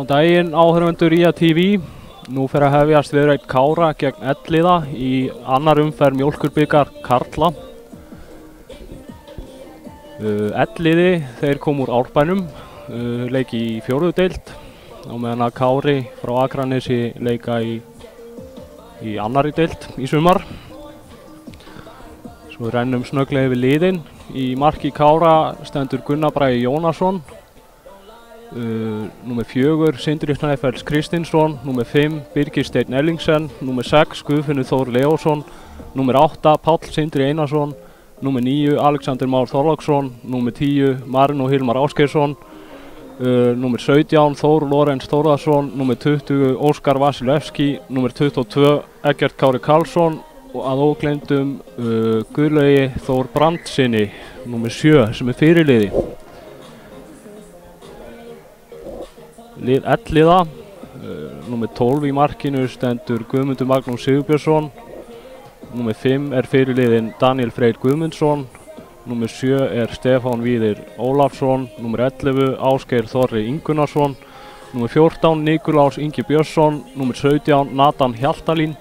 Góðan daginn áhorfendur IA TV. Nú fer að hefjast viðureign Kára gegn Elliða í annar umferð Mjólkurbikar karla. Elliði, þeir kom úr Árbænum, leik í 4. deild á meðan að Kári frá Akranesi leika í annarri deild í sumar. Svo við rennum snögglega yfir liðin. Í marki Kára stendur Gunnar Bragi Jónasson. Númer 4 Sindri Snæfells Kristinsson, númer 5 Birgir Steinn Ellingsen, númer 6 Guðfinnur Þór Leósson, númer 8 Páll Sindri Einarsson, númer 9 Alexander Már Þorláksson, númer 10 Marin og Hilmar Ásgeirsson, númer 17 Þór Lorentz Þórðarsson, númer 20 Óskar Vasilevski, númer 22 Eggert Kári Karlsson og að ógleymdum Guðlaugi Þór Brandsinni, númer 7 sem fyrirliði. Lið Elliða, númer 12 í markinu stendur Guðmundur Magnús Sigurbjörnsson, númer 5 fyrirliðinn Daniel Freyr Guðmundsson, númer 7 Stefán Víðir Ólafsson, númer 11 Ásgeir Þorri Ingunnarsson, númer 14 Nikulás Ingi Björnsson, númer 17 Nathan Hjaltalín,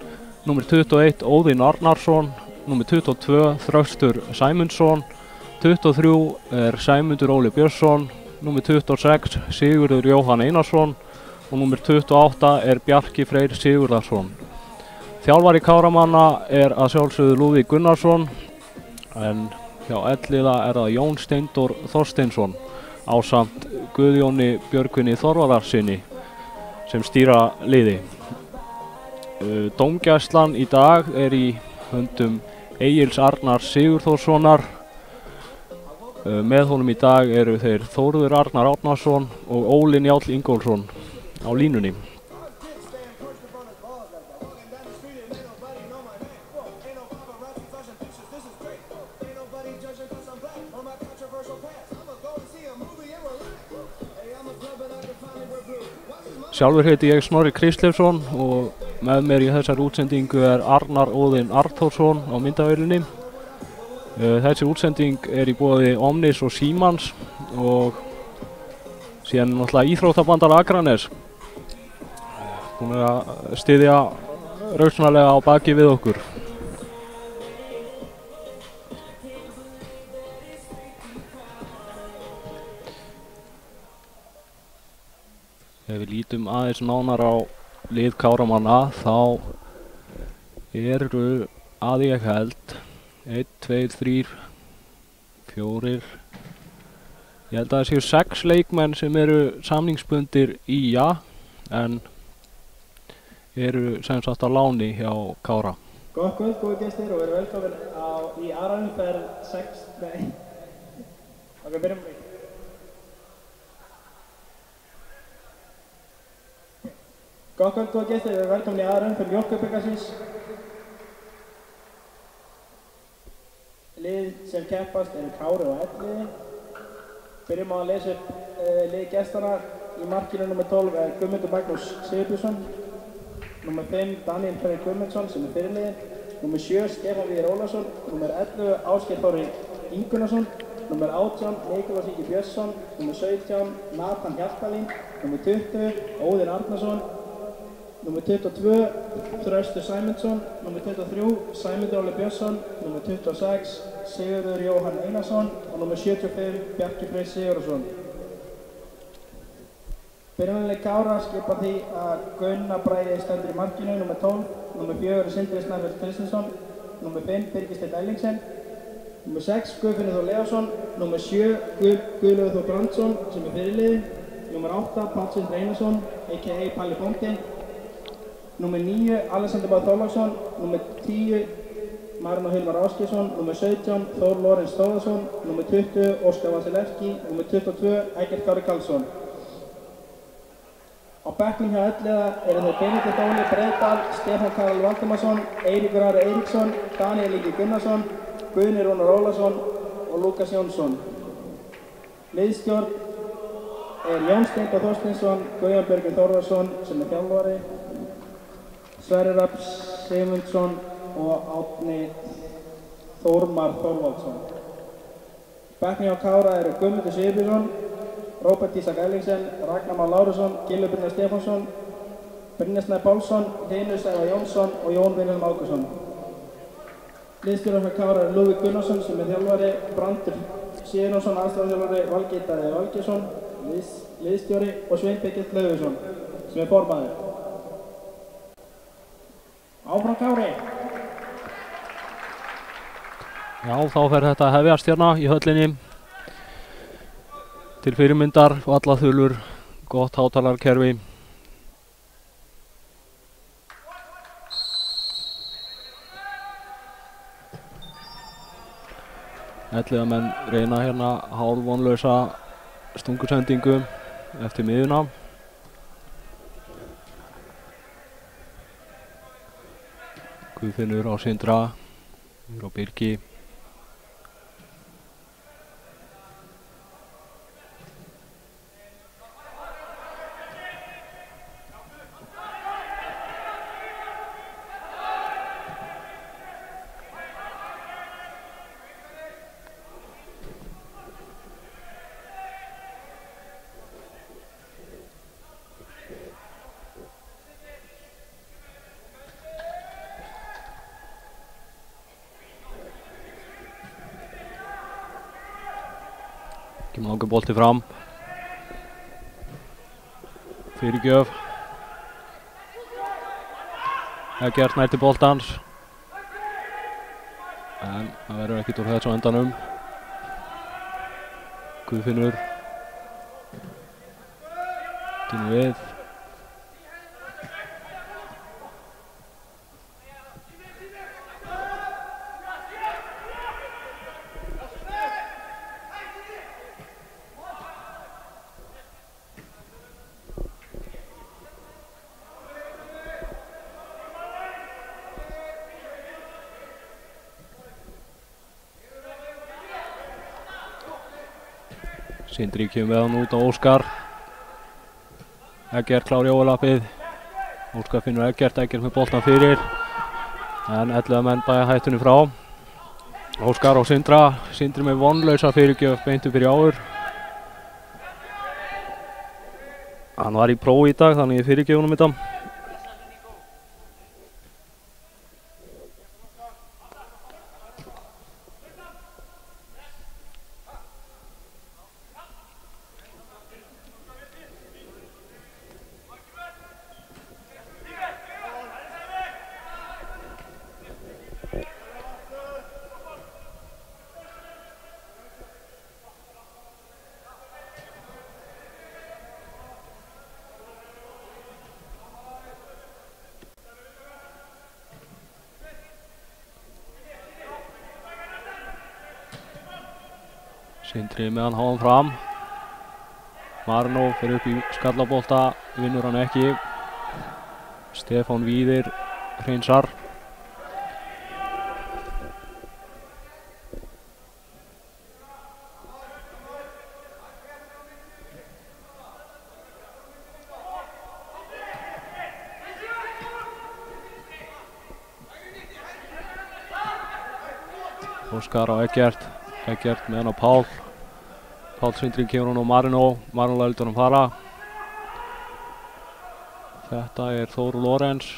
númer 21 Óðinn Arnarsson, númer 22 Þröstur Sæmundsson, 23 Sæmundur Óli Björnsson, númer 26 Sigurður Jóhann Einarsson og númer 28 Bjarki Freyr Sigurðarsson. Þjálfari Káramanna að sjálfsögðu Lúðvík Gunnarsson, en hjá Elliða það Jón Steindór Þorsteinsson ásamt Guðjóni Björgvini Þorvarðarsyni sem stýra liði. Dómgæslan í dag í höndum Egils Arnars Sigurþórssonar. Með honum í dag eru þeir Þórður Arnar Árnason og Óli Njáll Ingólfsson á línunni. Sjálfur heiti ég Snorri Kristleifsson og með mér í þessari útsendingu Arnar Óðinn Arnþórsson á myndavélinni. Þessi útsending í boði Omnis og Símans og síðan náttúrulega Íþróttabandar Akranes. Hún að styðja rausnarlega á baki við okkur. Ef við lítum aðeins nánar á lið Káramanna þá eru að ég held 1, 2, 3, 4, ég held að það séu 6 leikmenn sem eru samningsbundir í IA en eru sem sagt á láni hjá Kára. Gott kvöld, góði gestir og verið velkomin í aðra umferð 6, byrjum við. Gott kvöld, góði gestir, verið velkomin í aðra umferð Mjólkurbikarsins. Lið sem keppast Kári og Elliði. Byrjum á að lesa upp lið gestana. Í markinu nummer 12 Guðmundur Magnús Sigurbjörnsson, nummer 5 Daniel Freyr Guðmundsson sem fyrirliðinn, nummer 7 Stefán Víðir Ólafsson, nummer 11 Ásgeir Þorri Ingunnarsson, nummer 18 Nikulás Ingi Björnsson, nummer 17 Nathan Hjaltalín, nummer 20 Óðinn Arnarsson, nummer 22 Þröstur Sæmundsson, nummer 23 Sæmundur Óli Björnsson, nummer 26 Sigurður Jóhann Einarsson og nummer 75 Bjarki Freyr Sigurðarsson. Byrjunarlið Kára skipa því að Gunnar Bragi stendur í markinu, nummer 12, nummer 4 Sindri Snæfells Kristinsson, nummer 5 Birgir Steinn Ellingsen, nummer 6 Guðfinnur Þór Leósson, nummer 7 Guðlaugur Þór Brandsson sem fyrirliði, nummer 8 Páll Sindri Einarsson a.k.a. Palli Bóndi, nummer 9 Alexander Már Þorláksson, nummer 10 Marin og Hilmar Ásgeirsson, nummer 17 Þór Lorentz Þórðarsson, nummer 20 Óskar Vasilevski, nummer 22 Eggert Kári Karlsson. Á bekknum hjá Elliða þeir Benedikt Óli Breiðdal, Stefán Karl Valdimarsson, Eiríkur Ari Eiríksson, Daniel Ingi Gunnarsson, Guðni Rúnar Ólafsson og Lúkas Jónsson. Liðsstjórn Jón Steindór Þorsteinsson, Guðjón Björgvin Þórðarsson sem þjálfari, Sverrir Rafn Sigmundsson og Árni Þórmar Þorvaldsson. Bekknum hjá Kára Guðmundur Sigurbjörnsson, Róbert Ísak Ellingsen, Ragnar Már Lárusson, Gylfi Brynjar Stefánsson, Brynjar Snær Pálsson, Hlynur Sævar Jónsson og Jón Vilhelm Ágústsson. Liðsstjórar hjá KR er Lúðvík Gunnarsson sem er þjálfari, Brandur Sigurjónsson, aðstoðarþjálfari, Valgeir Daði Valgeirsson, liðsstjóri og Sveinn Birgir Hlöðversson sem er formaður. Áfram Kári! Já, þá fer þetta að hefjast hérna í höllinni. Til fyrirmyndar, vallaþulur, gott hátalarkerfi. Elliðamenn reyna hérna hálfvonlausa stungusendingu eftir miðjuna. Guðfinnur á Sindra, á Birgi. Langur bolti fram. Fyrirgjöf. Eggert nær til boltans. En það verður ekkert úr þessu á endanum. Guðfinnur. Dýnum við. Sindri kemur með hann út á Óskar. Eggert klár í overlappið. Óskar finnur Eggert með boltan fyrir. En Elliðamenn bæja hættunni frá. Óskar og Sindra. Sindri með vonlausa fyrirgjöf beint upp fyrir áður. Hann var í prófi í dag þannig ég fyrirgef honum þetta. Sindri með hann háðan fram. Marino fyrir upp í skallabolta, vinnur hann ekki. Stefán Víðir hreinsar. Óskar á Eggert. Eggert með hann á Pál. Pál Sindri kemur hann á Marino. Marino heldur hann fara. Þetta er Þór Lorenz.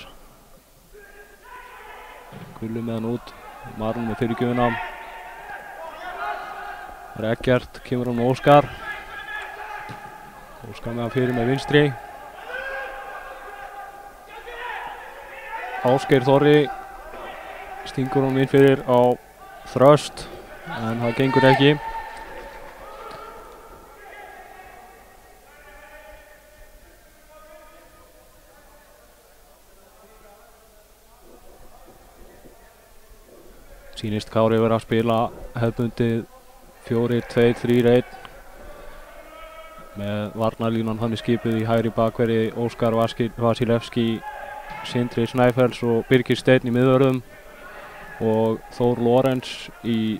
Gulli með hann út. Marino með fyrirgjöfina. Það er Eggert, kemur hann á Óskar. Óskar með hann fyrir með vinstri. Ásgeir Þorri stingur hann inn fyrir á Þröst. En það gengur ekki. Sýnist Kári vera að spila hefðbundið 4-2-3-1 með varnarlínan hann skipuð í hægri bakverði Óskar Vasilevski, Sindri Snæfells og Birgir Steinn í miðvörðum og Þór Lorenz í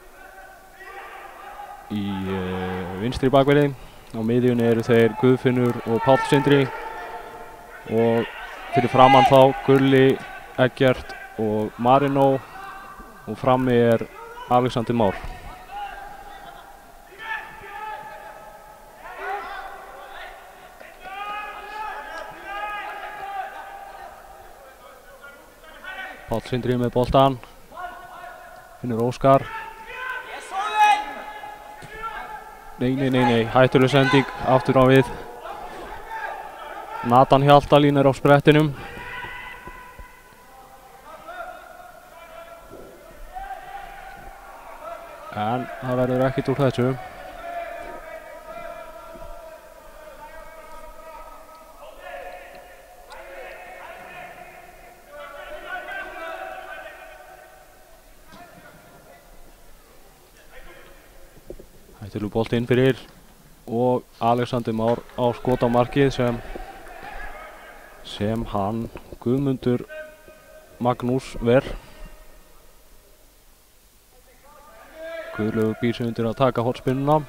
vinstri bakverði. Á miðjunni eru þeir Guðfinnur og Páll Sindri og fyrir framann þá Gulli, Eggert og Marino og frammi er Alexander Már. Páll Sindri með boltan. Finnur Óskar. Nei, hættuleg sending aftur á við. Nathan Hjaltalín á sprettinum. En það verður ekkert úr þessu. Hættulegur bolti inn fyrir og Alexander Már á skot á markið sem hann Guðmundur Magnús ver. Guðlaugur býr sig undir að taka hornspinnuna.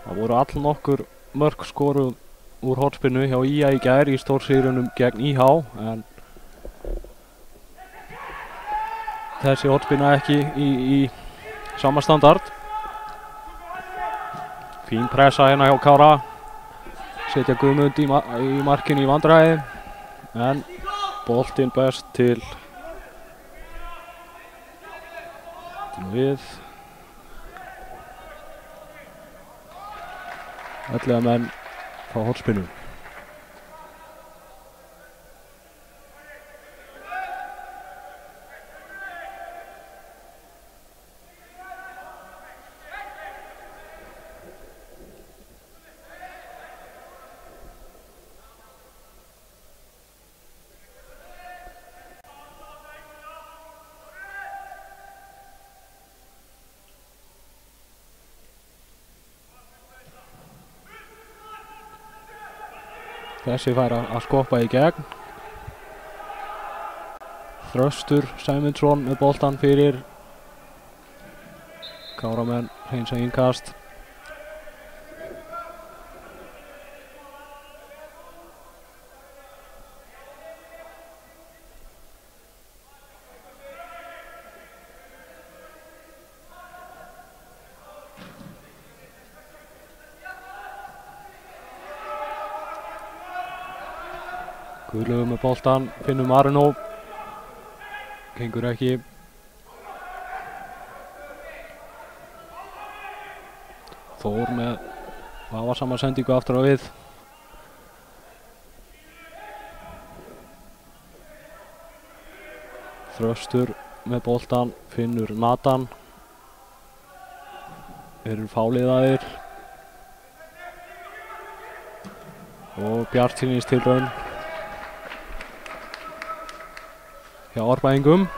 Það voru allnokkur mörk skoruð úr hornspinnu hjá IA í gær í stórsigrunum gegn IH, en þessi hornspinna ekki í sama standard. Fín pressa hérna hjá Kára. Setja Guðmund í markinu í vandræði, en boltinn best til við. 11 menn frá hornspinnu. Þessi fær að skoppa í gegn. Þröstur Sæmundsson með boltan fyrir. Káramenn hreinsa innkast. Guðlaugur með boltan, Finnur Marino. Gengur ekki. Þór með vafasama sendingu aftur á við. Þröstur með boltan, Finnur Nathan. Eru fáliðaðir. Og Bjartsýnis tilraun hjá Árbæingum.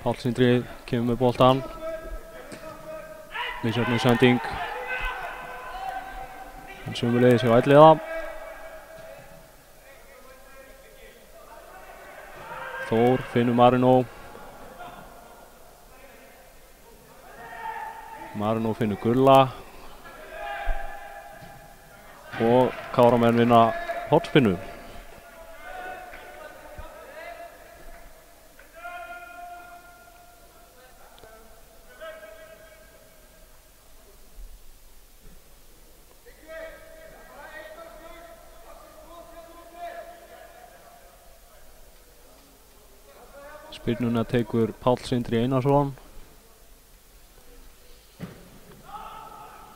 Páll Sindri kemur með boltan. Misjöfnum sending. En sömuleiðis hjá Elliða. Þór, Finnur Marino. Marino finnur Gulla. Og Káramenn vinna hornspinnu. Spyrnuna tekur Páll Sindri Einarsson.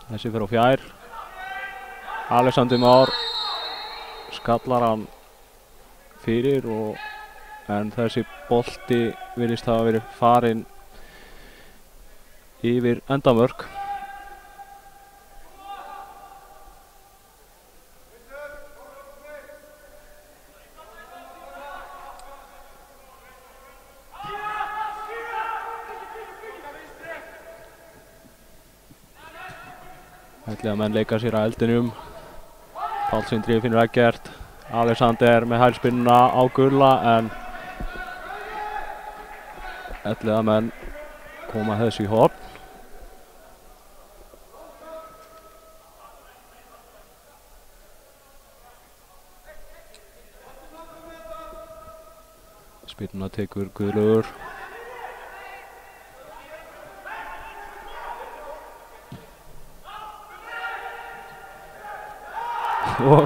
Þessi fer á fjær. Alexander Már skallar hann fyrir en þessi bolti virðist hafa verið farinn yfir endamörk. Ætli að menn leika sér að eldinum. Páll Sindri finnur Eggert. Alexander með hælspinnuna á Gulla en ætli að menn koma þessu í horn. Spinnuna tekur Guðlaugur. Og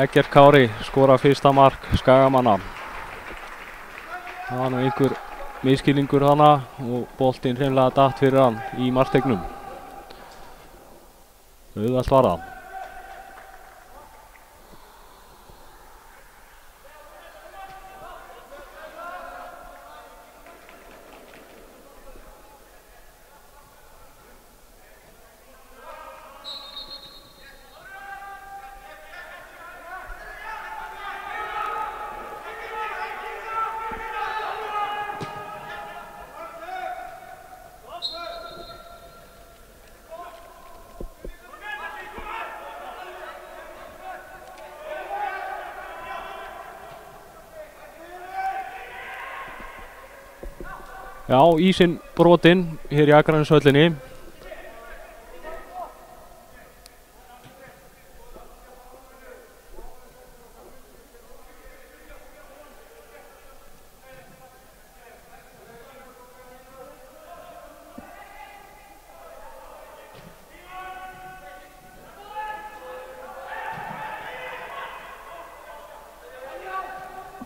Eggert Kári skora fyrsta mark Skagamanna. Það var nú einhver misskilningur hana og boltinn hreinlega datt fyrir hann í marktegnum. Auðvelt var það. Já, ísinn brotinn hér í Akraneshöllinni.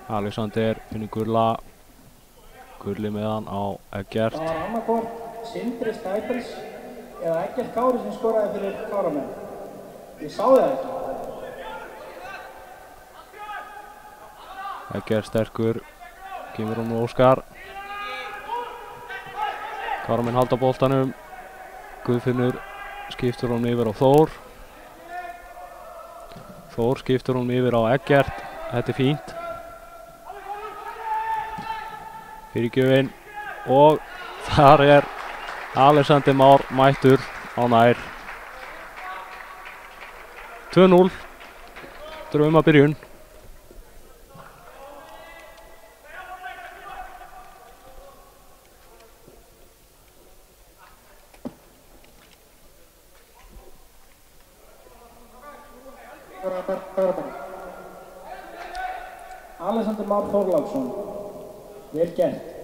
Alexander finnur Gulla. Gulli með hann á Eggert. Það var annarkvort Sindri Snæfells eða Eggert Kári sem skoraði fyrir Káramenn. Ég sá það ekki. Eggert sterkur, kemur hún með Óskar. Káramenn halda boltanum. Guðfinnur skiptur hún yfir á Þór. Þór skiptur hún yfir á Eggert. Þetta er fínt. Fyrirgjöfin og þar er Alexander Már mættur á nær. 2-0. Drauma byrjun. Alexander Már Þorláksson. Vel gert.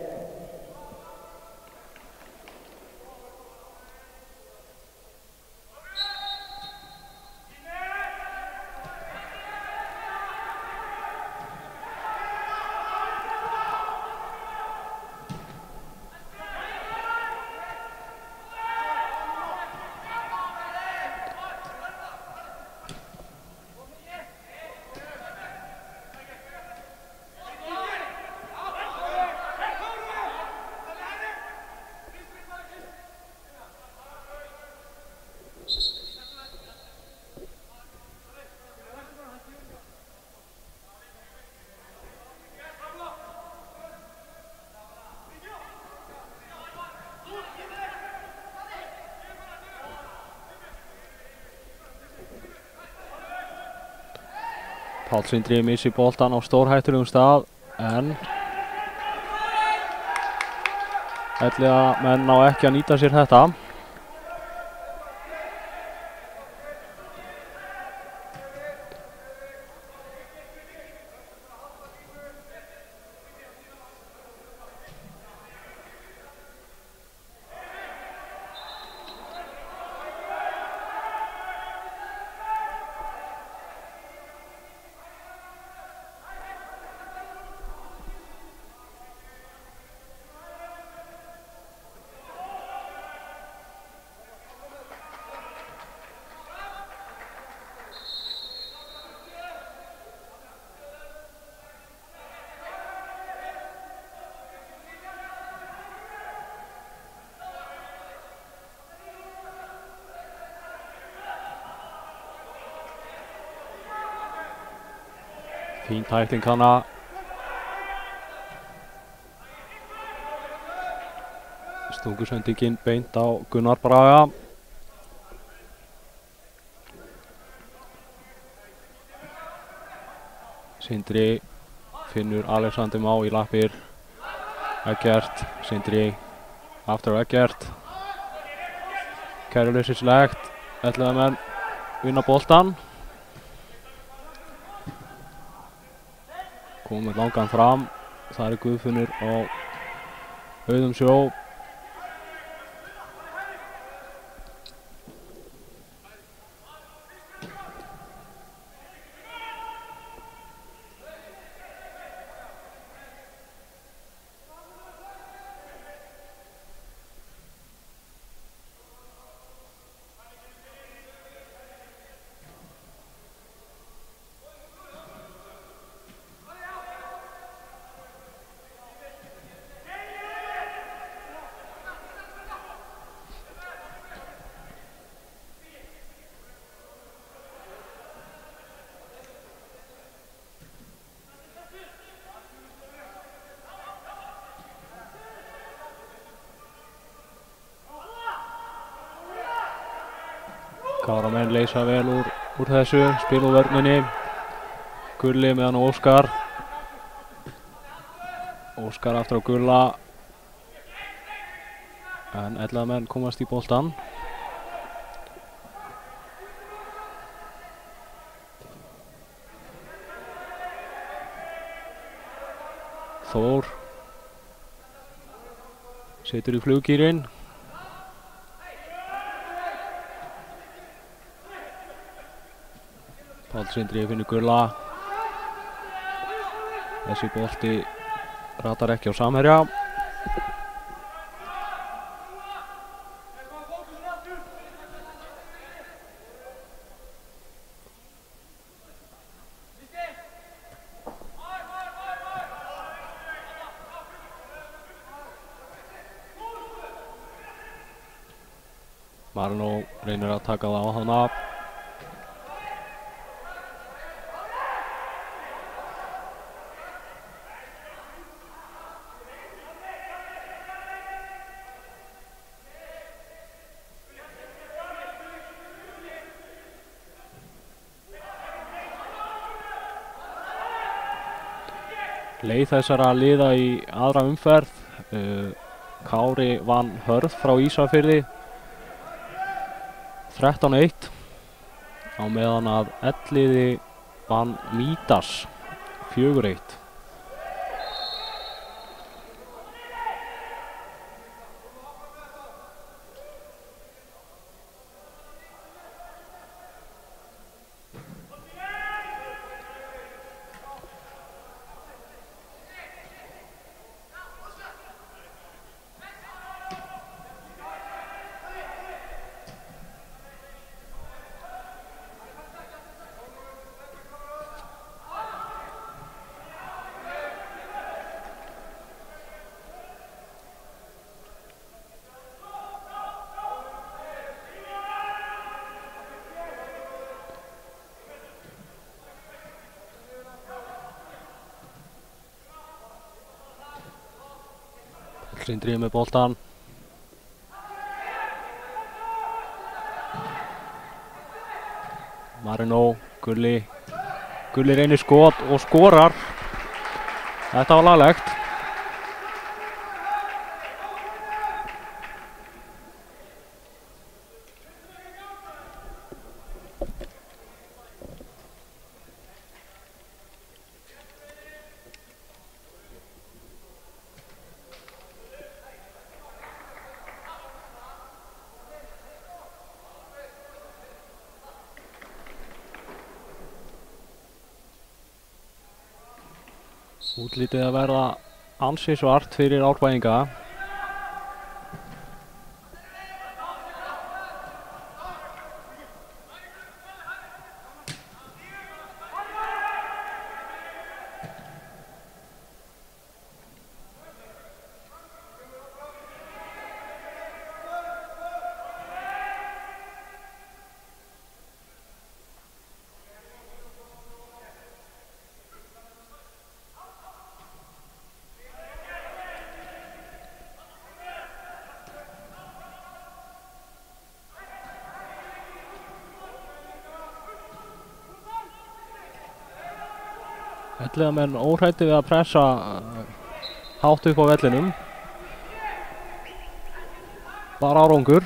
Páll Sindri missir boltan á stórhættulegum stað en ætli að menn ná ekki að nýta sér þetta. Fín tækling hana. Stungusendingin beint á Gunnar Braga. Sindri finnur Alexander Má í lappir. Eggert, Sindri aftur á Eggert. Kæruleysislegt. 11 menn vinna boltan. Komið langan fram. Það Guðfinnur á auðum sjó. Káramenn leysa vel úr þessu, spil úr vörninni. Gulli meðan á Óskar. Óskar aftur á Gulla. En 11 menn komast í boltan. Þór situr í fluggýrin. Páll Sindri finnur Gulla. Þessi bolti ratar ekki á samherja. Marino reynir að taka það á hana. Leið þessara liða í aðra umferð. Kári vann Hörð frá Ísafirði 13-1 á meðan að Elliði vann Mídas 4-1. Sindri með boltan. Marino, Gulli reynir skot og skorar. Þetta var laglegt. Útlitið að verða ansi svart fyrir Árbæinga. Elliðamenn óhræddir við að pressa hátt upp á vellinum. Bara árangur.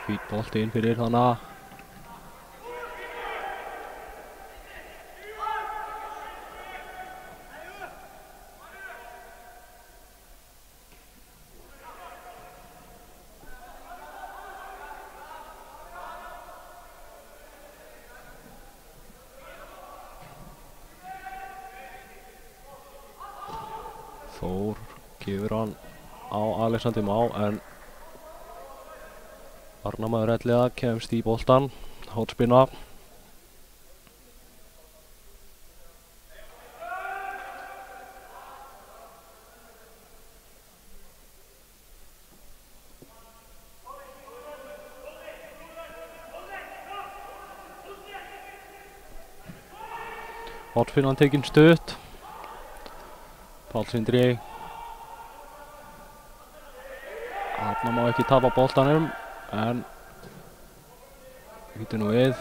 Fýtt bolti inn fyrir þannig að Þór gefur hann á Alexander Má en varnarmaður Elliða kemst í boltan, hornspyrna. Hornspyrnan tekin stutt. Páll Sindri. Þarna má ekki tapa boltanum en býtur nú við.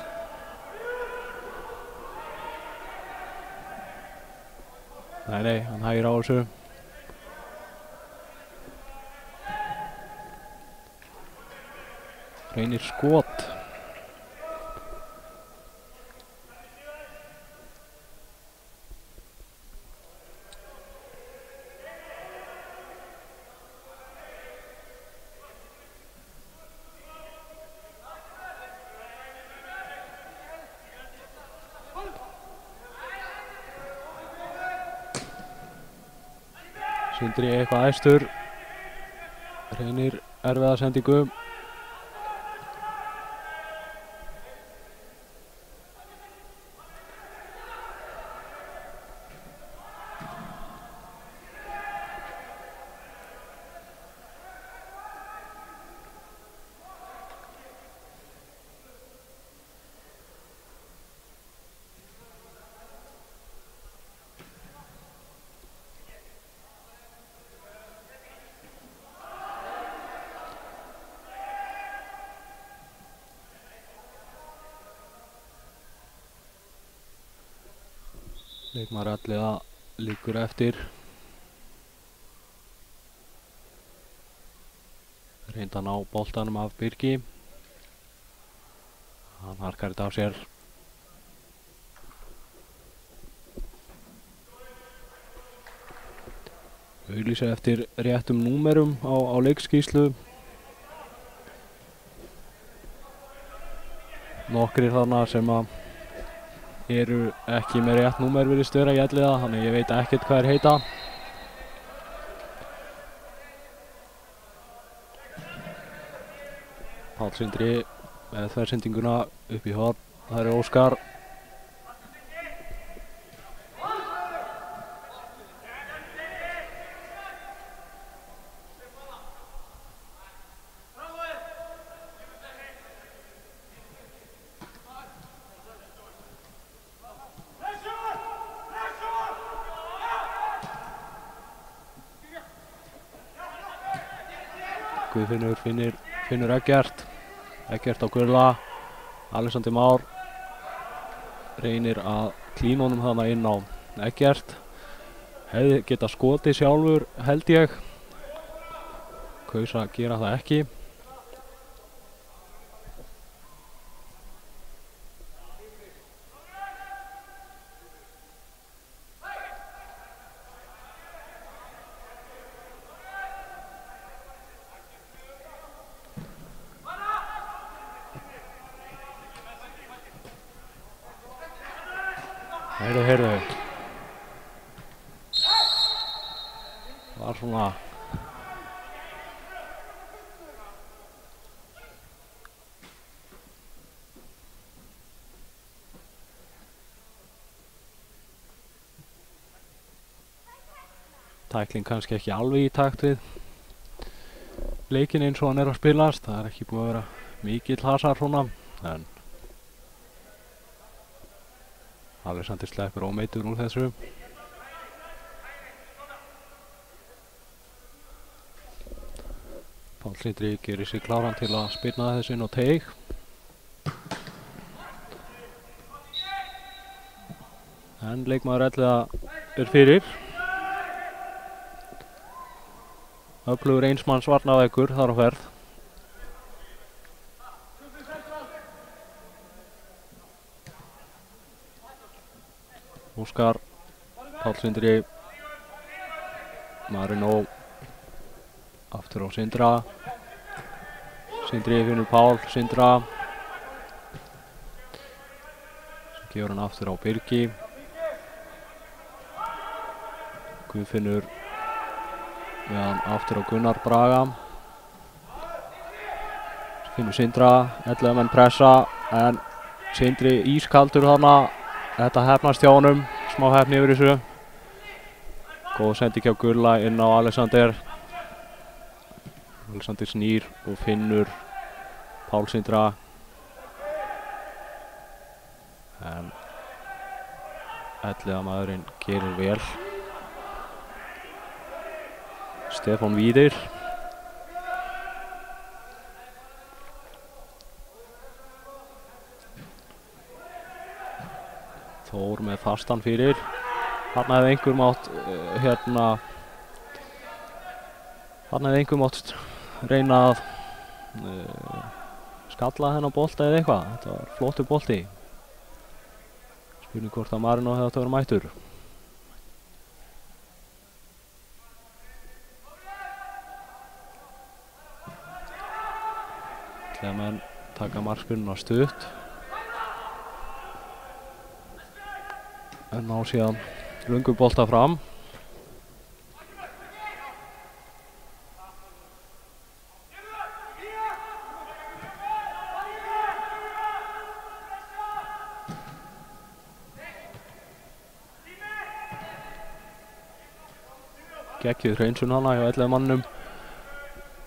Nei, hann hægir á þessu. Reynir skot. Sindri eitthvað æstur. Reynir erfiða sendingu. Leikmaður Elliða liggur eftir. Reyndi að ná boltanum af Birgi. Hann harkar þetta af sér. Auglýsa eftir réttum númerum á leikskýrslu. Nokkrir þarna sem að eru ekki með rétt númer virðist vera í Elliða, þannig ég veit ekkert hvað heita. Páll Sindri með þversendinguna upp í horn. Það er Óskar. Guðfinnur finnur Eggert á Gulla. Alexander Már reynir að klína honum þarna inn á Eggert. Hefði geta skotið sjálfur held ég. Kaus að gera það ekki. Heyrðu. Var svona tækling kannski ekki alveg í takt við leikinn eins og hann er að spilast. Það er ekki búið að vera mikill hasar svona en Alexander sleppur ómeiddur úr þessu. Páll Sindri gerir sig kláran til að spyrna þessu inn á teig. En leikmaður Elliða fyrir. Öflugur einsmanns varnarveggur þar á ferð. Óskar, Páll Sindri, Marino, aftur á Sindra. Sindri finnur Pál, Sindra. Svo gefur hann aftur á Birgi. Guðfinnur meðan aftur á Gunnar Braga. Svo finnur Sindra, 11 menn pressa en Sindri ískaldur þarna. Þetta hefnast hjá honum, smá hefni yfir þessu. Góð sending hjá Gulla inn á Alexander. Alexander snýr og finnur Pál Sindra. En Elliðamaðurinn gerir vel. Stefán Víðir. Þór með fastan fyrir. Þarna hefði einhver mátt þarna hefði einhver mátt reyna að skalla þennan bolta eða eitthvað. Þetta var flottur bolti. Spurning hvort að Marino hefði átt að vera mættur. Þegar menn taka markspyrnuna stutt. En ná síðan lungu bolta fram. Geggjuð hreinsun hana hjá Elliðamannum.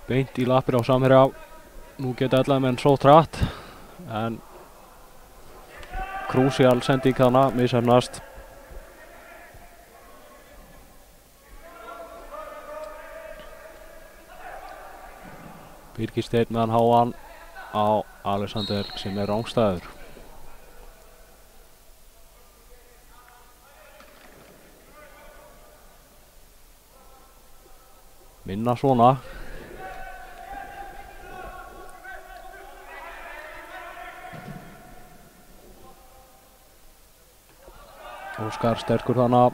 Beint í lappir á samherja. Nú geta Elliðamenn sótt hratt. En krúsíal sending hana, misheppnast. Birgir Steinn meðan háan á Alexander sem rangstæður. Minna svona. Óskar sterkur þarna.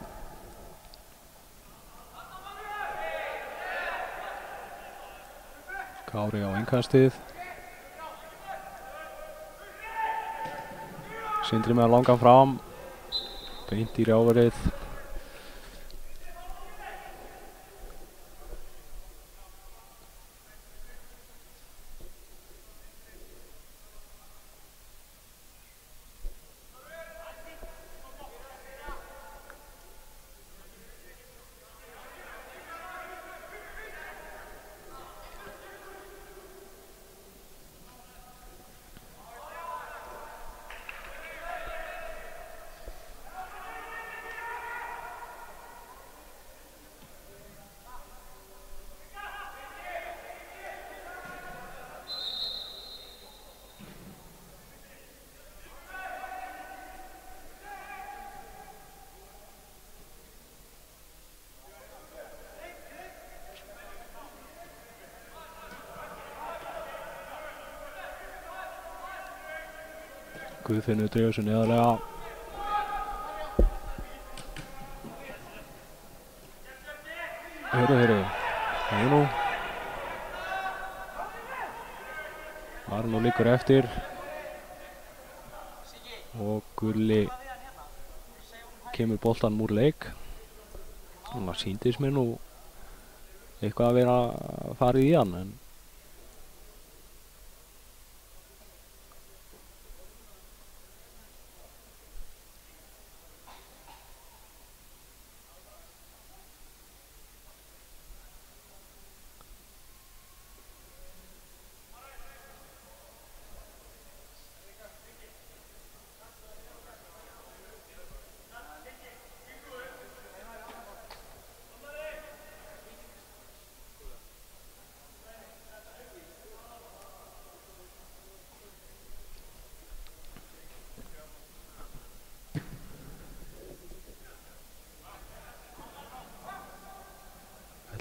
Kári á innkastið. Sindri með að langa fram. Beint í rjáverið. Guðfinnur dregur sig neðarlega. Hörru. Nú. Marino liggur eftir. Og Gulli kemur boltanum úr leik. Það sýndist mér nú eitthvað að vera farið í hann, en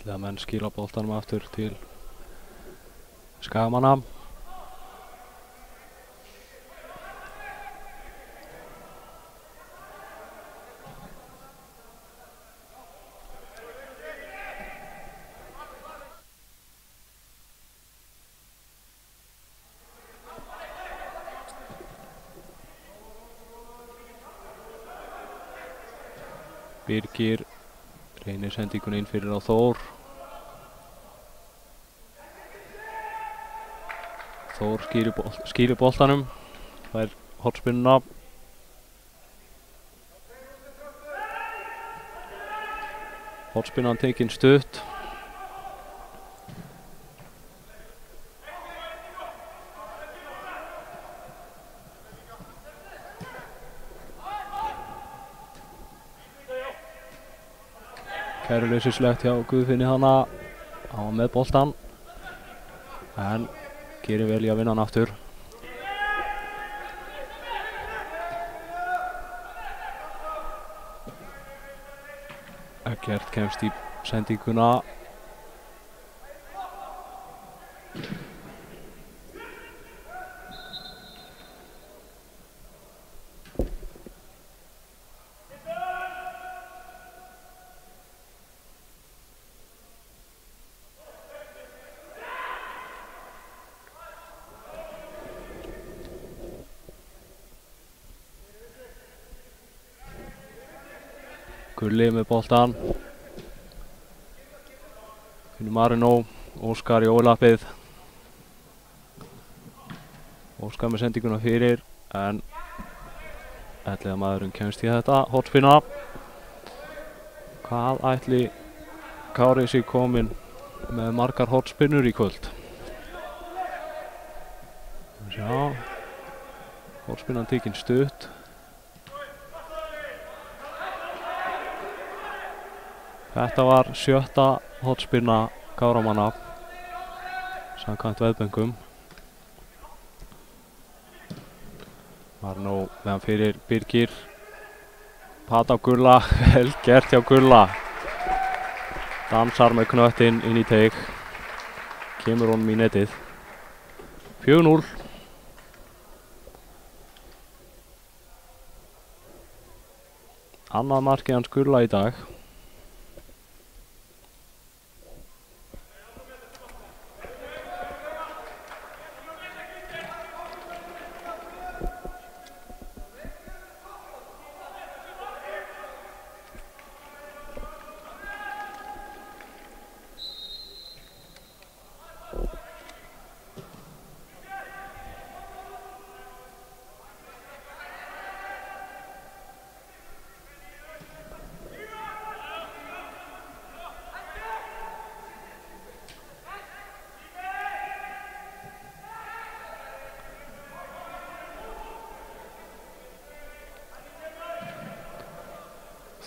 ætli að menn skila boltanum aftur til Skagamanna. Birgir reynir sendingun inn fyrir á Þór. Þór skýrir boltanum, fær hornspinnuna. Hornspinnan tekin stutt. Kæruleysislegt hjá Guðfinni hana, hann var með boltan en gerir vel í að vinna hann aftur. Eggert kemst í sendinguna. Gulli með boltan. Finnur Marino, Óskar í ólappið. Óskar með sendinguna fyrir en ætli að maðurinn kemst í þetta. Hornspinna. Hvað ætli Kári sig kominn með margar hornspinnur í kvöld? Já, hornspinnan tekin stutt. Þetta var 7. hornspinna Káramanna samkvæmt veðböngum. Marino meðan fyrir Birgir. Pat á Gulla, vel gert hjá Gulla. Dansar með knöttinn inn í teig. Kemur honum í netið. 4-0. Annað markið hans Gulla í dag.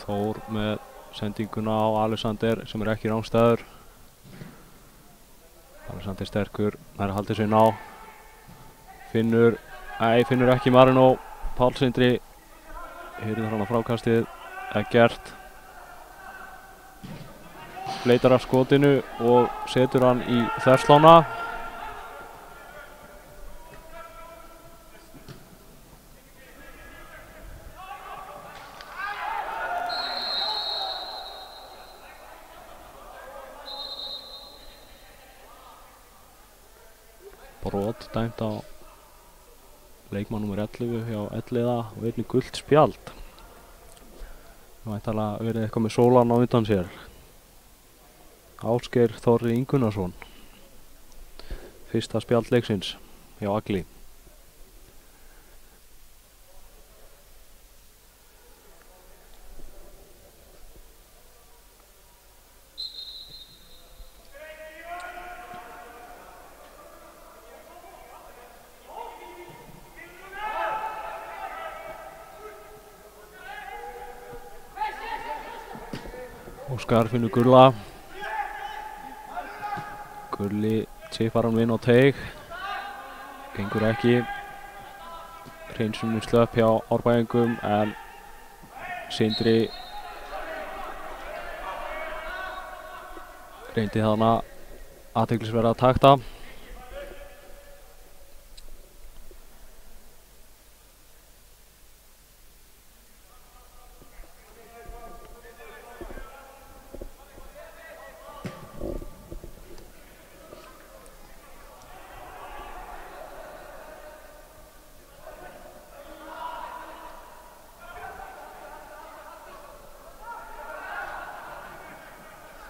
Þór með sendinguna á Alexander sem ekki rangstæður. Alexander sterkur, nær að halda sig ná. Finnur ekki Marino. Páll Sindri heyrði hann á frákastið. Eggert leitar af skotinu og setur hann í þverslána. Brot dæmt á leikmann nr. 11 hjá Elliða og einnig gult spjald. Það væntanlega verið eitthvað með sólan á undan sér. Ásgeir Þorri Ingunnarsson. Fyrsta spjald leiksins hjá Agli. Óskar finnur Gulla. Gulli tippar hann inn á teig. Gengur ekki. Hreinsunum slöpp hjá Árbæingum en Sindri reyndi þarna athyglisverða takta.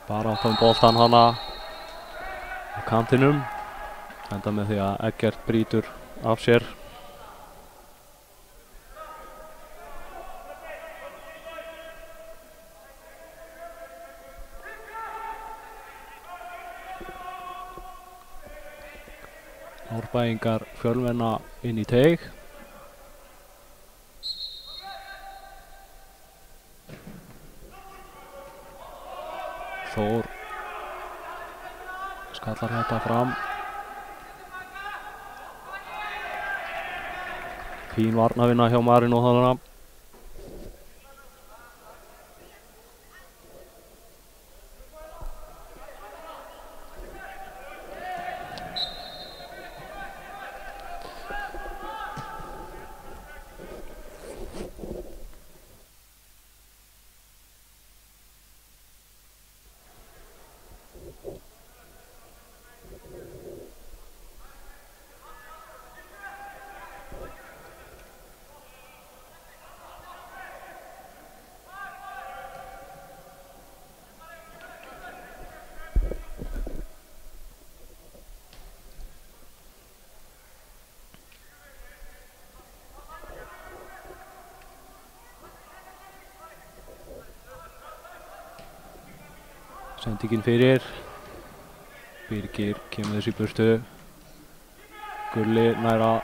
Bara átt boltan hana á kantinum, enda með því að Eggert brýtur af sér. Árbæingar fjölmenna inn í teig. Þór skallar þetta fram. Fín varnarvinna hjá Marino þarna. Sendingin fyrir. Birgir kemur þessi í burtu. Gulli nær að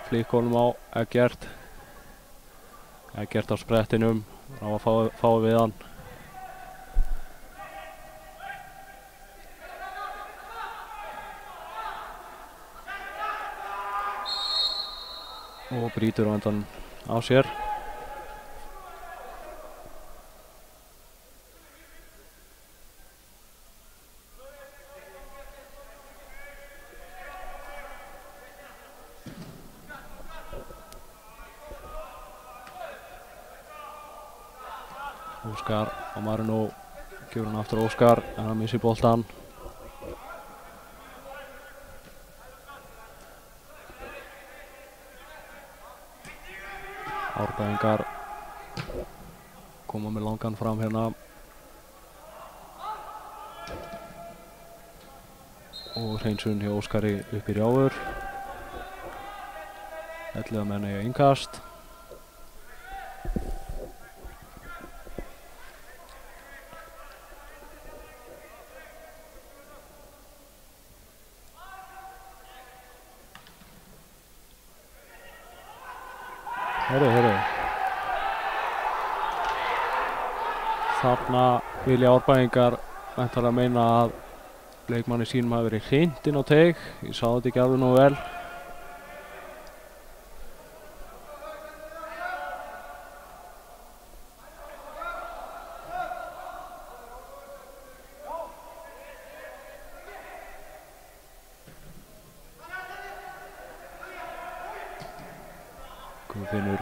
flikka honum á Eggert. Eggert á sprettinum, á að fá við hann. Og brýtur á endan á sér. Óskar og Marino gefur hann aftur Óskar en hann missir boltan. Árbæingar koma með langan fram hérna. Og hreinsun hjá Óskari upp í rjáfur. 11 menn eiga innkast. Herru. Þarna vilja Árbæingar væntanlega meina að leikmanni sínum hafi verið hrint inn á teig. Ég sá þetta ekki alveg nógu vel.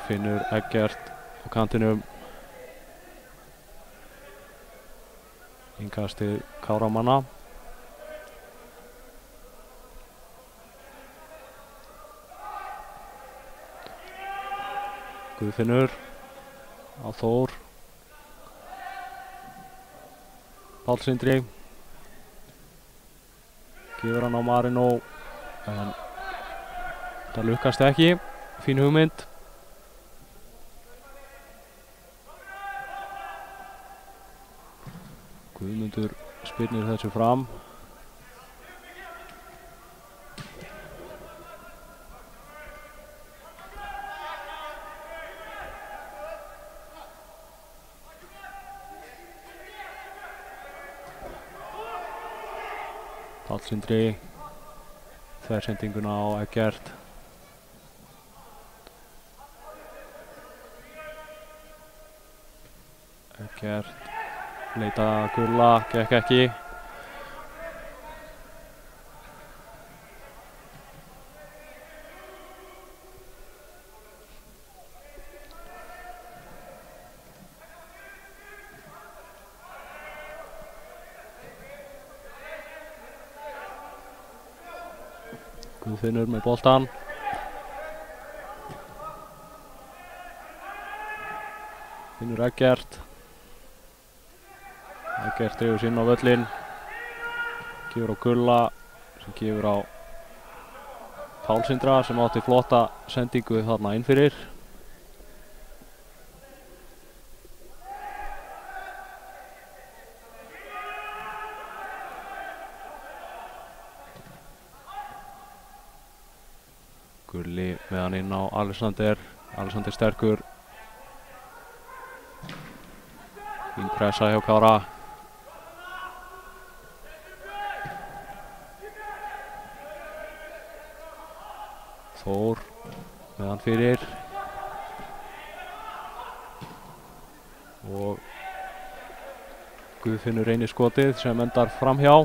Finnur Eggert á kantinum. Innkastið Káramanna. Guðfinnur á Þór. Páll Sindri gefur hann á Marino en það lukkast ekki. Fín hugmynd. Guðmundur spyrnir þessu fram. Páll Sindri þversendinguna á Eggert. Eggert leita Gulla, gekk ekki. Guðfinnur með boltan. Finnur Eggert. Eggert dreifur sig inn á völlinn. Gefur á Gulla sem gefur á Pál Sindra sem átti flotta sendingu þarna inn fyrir. Gulli með hann inn á Alexander. Alexander sterkur. Fín pressa hjá Kára. Þór með hann fyrir. Og Guðfinnur reynir skotið sem endar framhjá.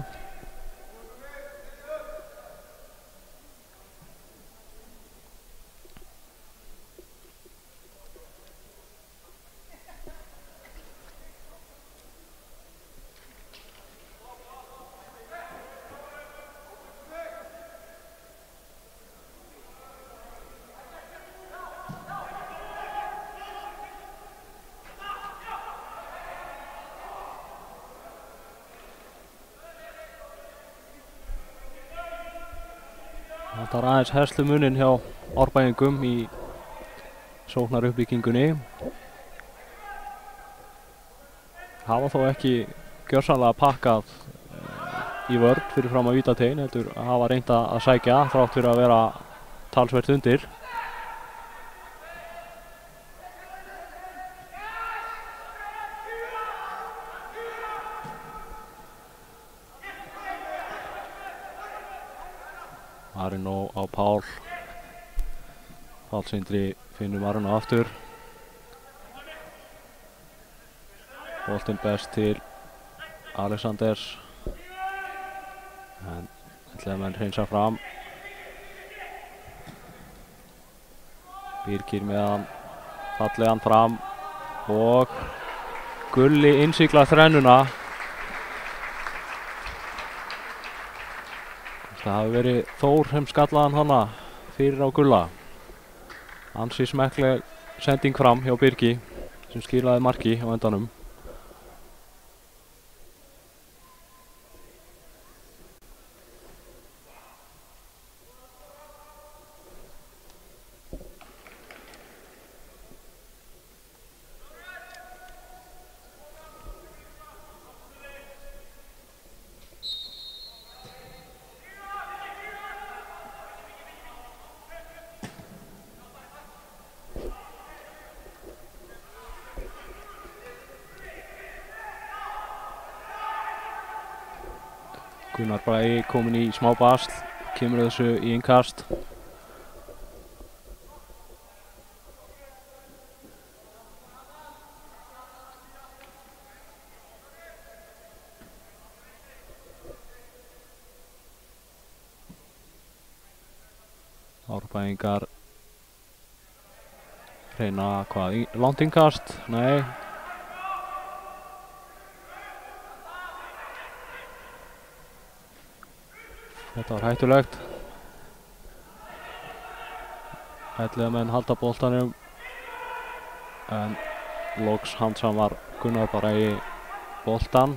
Það er aðeins herslumuninn hjá Árbæingum í sóknaruppbyggingunni. Hafa þó ekki gjörsamlega pakkað í vörn fyrir fram að vítatein, heldur hafa reynt að sækja þrátt fyrir að vera talsvert undir. Marino á Pál. Pál Sindri finnur Marino aftur. Boltinn best til Alexanders. En ætlaði menn hreinsa fram. Birgir með hann. Fallegan fram. Og Gulli innsigla þrennuna. Það hafi verið Þór sem skallaðan hana fyrir á Gulla. Ansi smekkleg sending fram hjá Birgi sem skilaði marki á endanum. Gunnar Bragi kominn í smá basl, kemur þessu í innkast. Árbæingar reyna hvað, langt innkast? Nei. Þetta var hættulegt. Elliðamenn halda boltanum en loks handsamar Gunnar bara í boltan.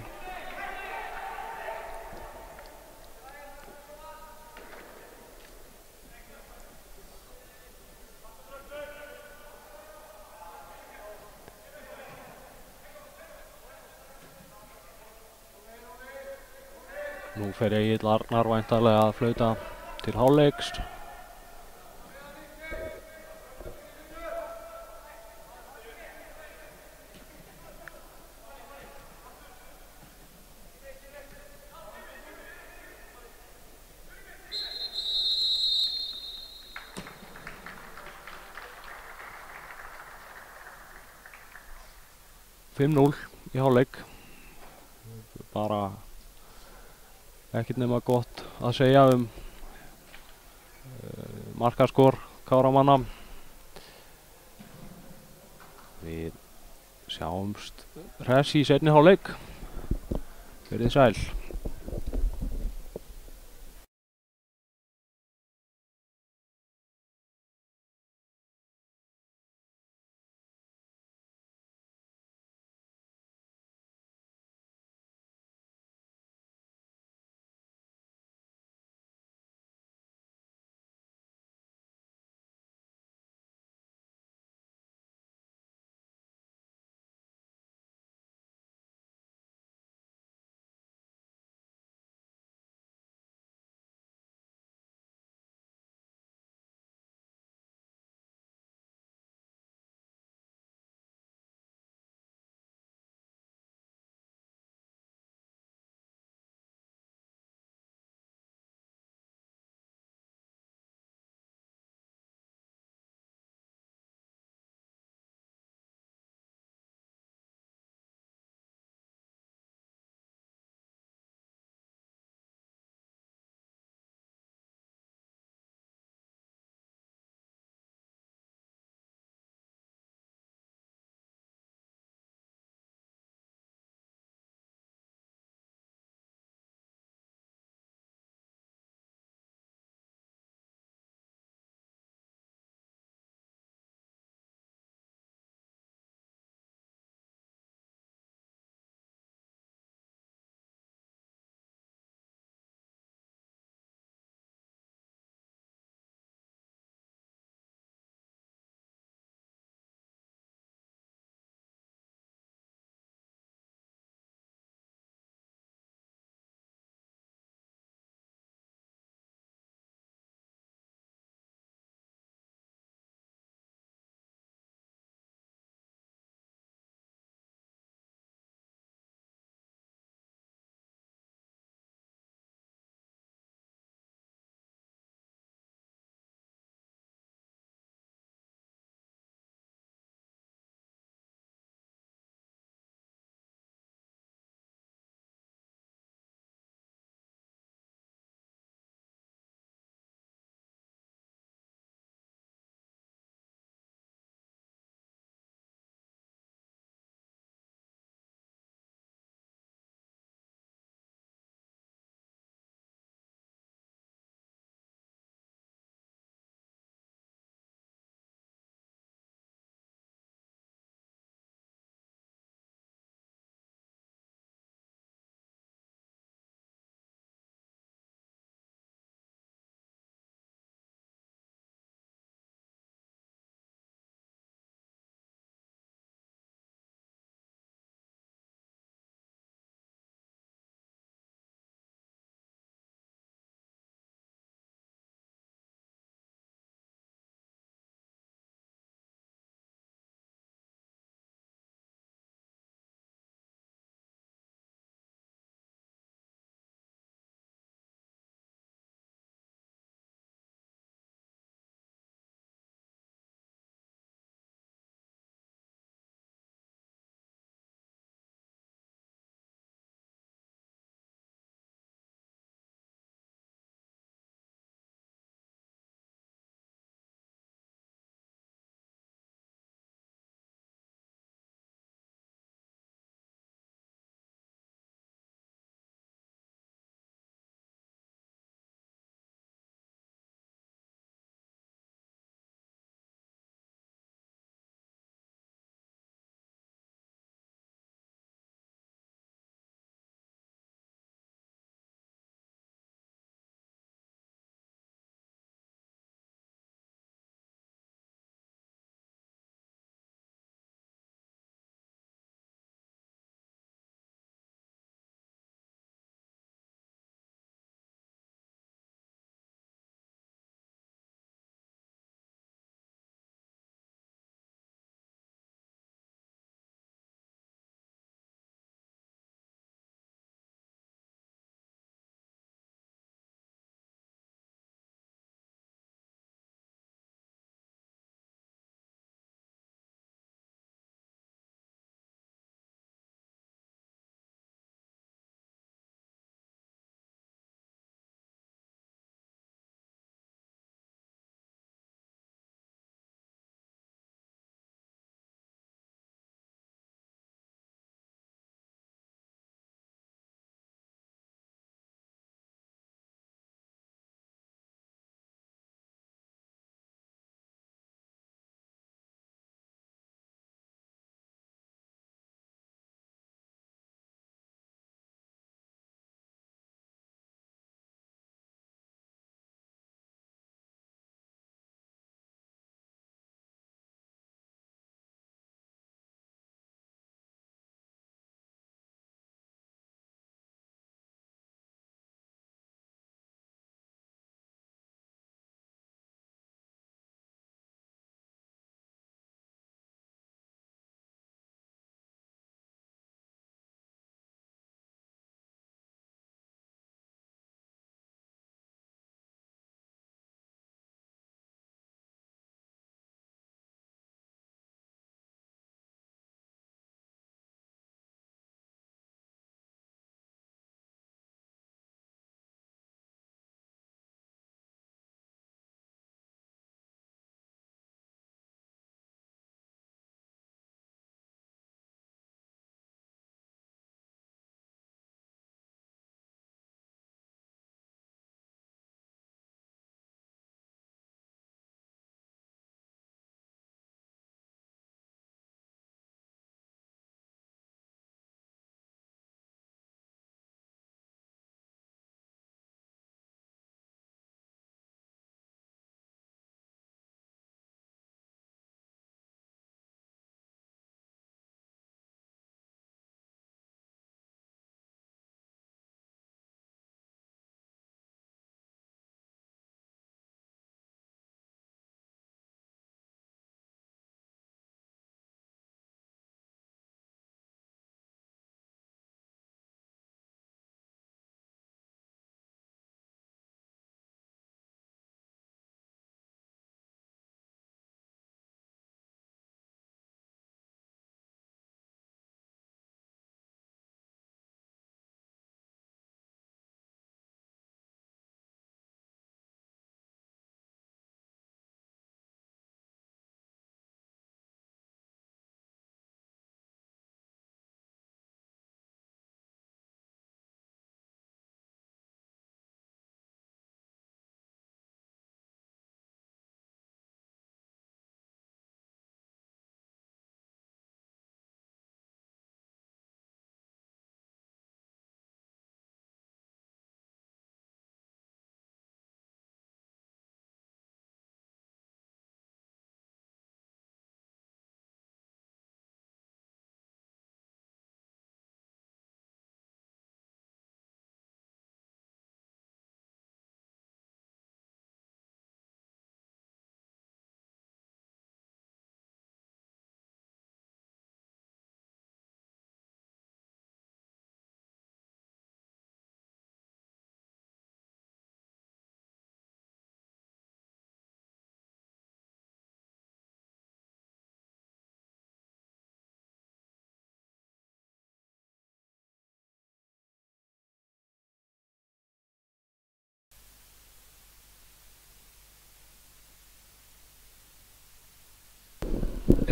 Nú fer Egill Arnar væntanlega að flauta til hálfleiks. Í hálfleik. Bara ekkert nema gott að segja markaskor Káramanna. Við sjáumst hress í seinni hálfleik. Verið sæl.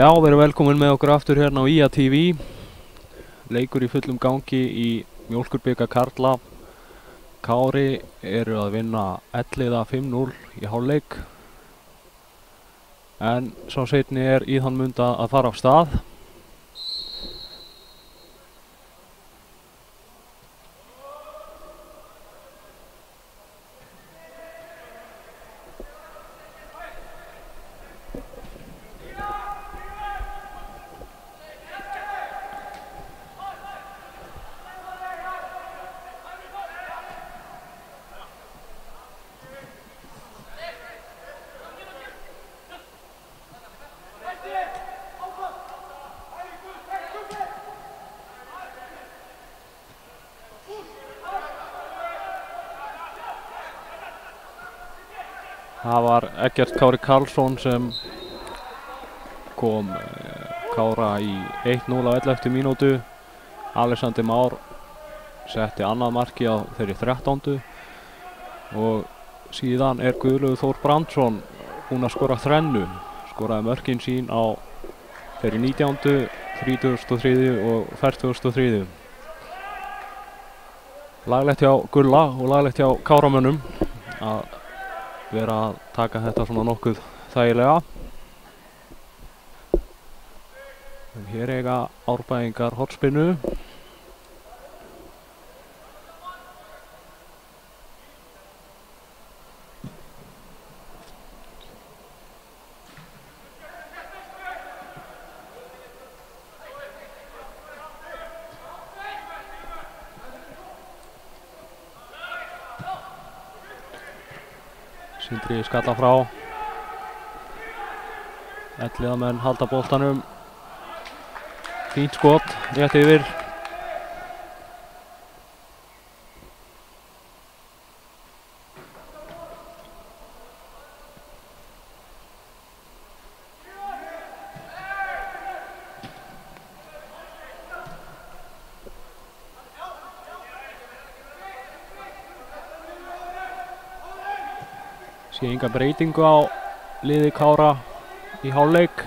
Já, verið velkomin með okkur aftur hérna á IA TV. Leikur í fullum gangi í Mjólkurbikar karla. Kári eru að vinna Elliða 5-0 í hálfleik. En sá seinni er Íðan Munda að fara af stað. Það var Eggert Kári Karlsson sem kom Kára í 1-0 á 11. mínútu. Alexander Már setti annað marki á þeirri 13. Og síðan er Guðlaugur Þór Brandsson búinn að skora þrennu. Skoraði mörkin sín á þeirri 19., 33. og 43. Laglegt hjá Gulla og laglegt hjá Káramönnum að vera að taka þetta svona nokkuð þægilega. En hér eiga Árbæingar hornspyrnu. Sindri skalla frá. Elliðamenn halda boltanum. Fínt skot, rétt yfir. Sé enga breytingu á liði Kára í hálfleik.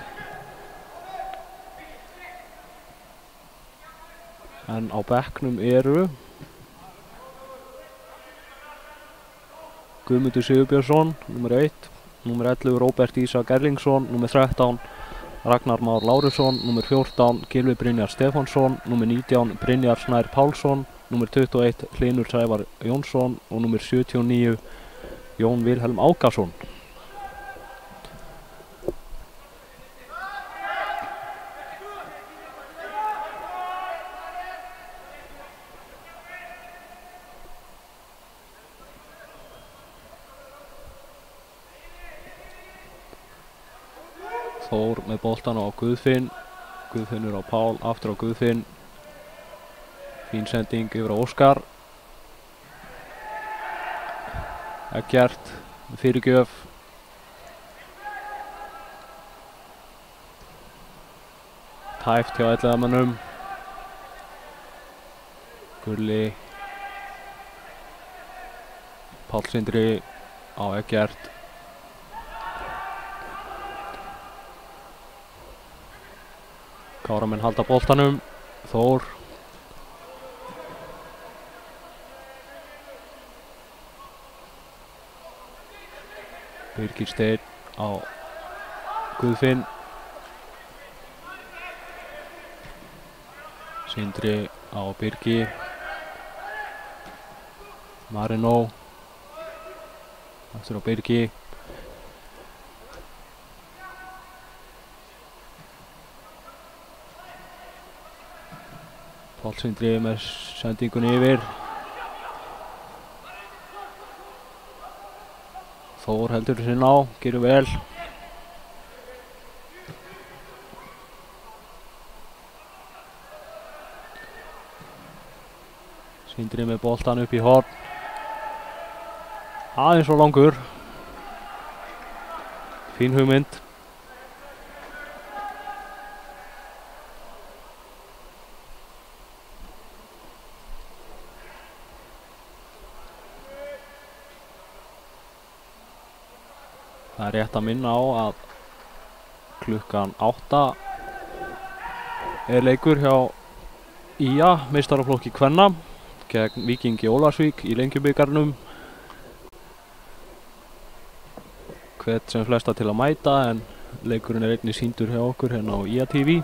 En á bekknum eru Guðmundur Sigurbjörnsson, nr. 1, nr. 11 Róbert Ísak Erlingsson, nr. 13 Ragnar Már Lárusson, nr. 14 Gylfi Brynjar Stefánsson, nr. 19 Brynjar Snær Pálsson, nr. 21 Hlynur Sævar Jónsson og nr. 79 Jón Vilhelm Ákason. Þór með boltan á Guðfinn. Guðfinnur á Pál, aftur á Guðfinn. Fín sending yfir á Óskar. Eggert með fyrirgjöf. Tæft hjá Elliðamönnum. Gulli. Páll Sindri á Eggert. Káramenn halda boltanum. Þór. Birgir Steinn á Guðfinn. Sindri á Birgi. Marino. Aftur á Birgi. Páll Sindri með sendingunni yfir. Þór heldur sinn á, gerir vel. Sindri með boltan upp í horn. Aðeins og langur. Fín hugmynd. Það er rétt að minna á að klukkan 8 er leikur hjá IA meistaraflokki kvenna gegn Víkingi Ólafsvík í Lengjubikarnum. Hvet sem flesta til að mæta, en leikurinn er einnig sýndur hjá okkur hérna á IA TV.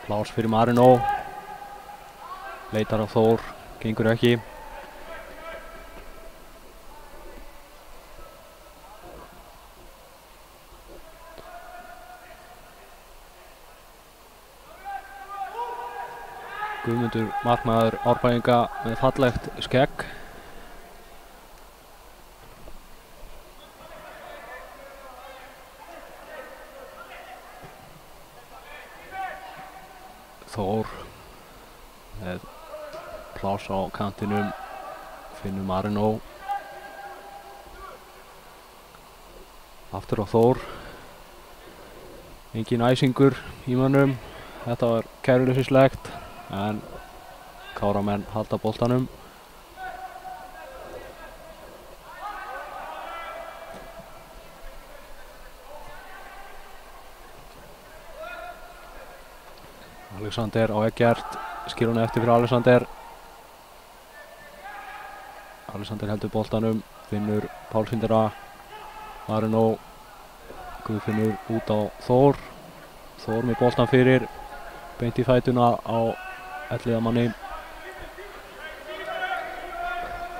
Plás fyrir Marino, leitar á Þór, gengur ekki. Guðmundur markmaður Árbæinga með fallegt skegg. Þór með pláss á kantinum, finnur Marino. Aftur á Þór. Engin æsingur í mönnum. Þetta var kæruleysislegt, en Káramenn halda boltanum. Alexander á Eggert, skilur hann eftir fyrir Alexander. Alexander heldur boltanum, finnur Pálsindera, Marino, Guðfinnur út á Þór. Þór með boltan fyrir, beint í fætuna á elliðamanni.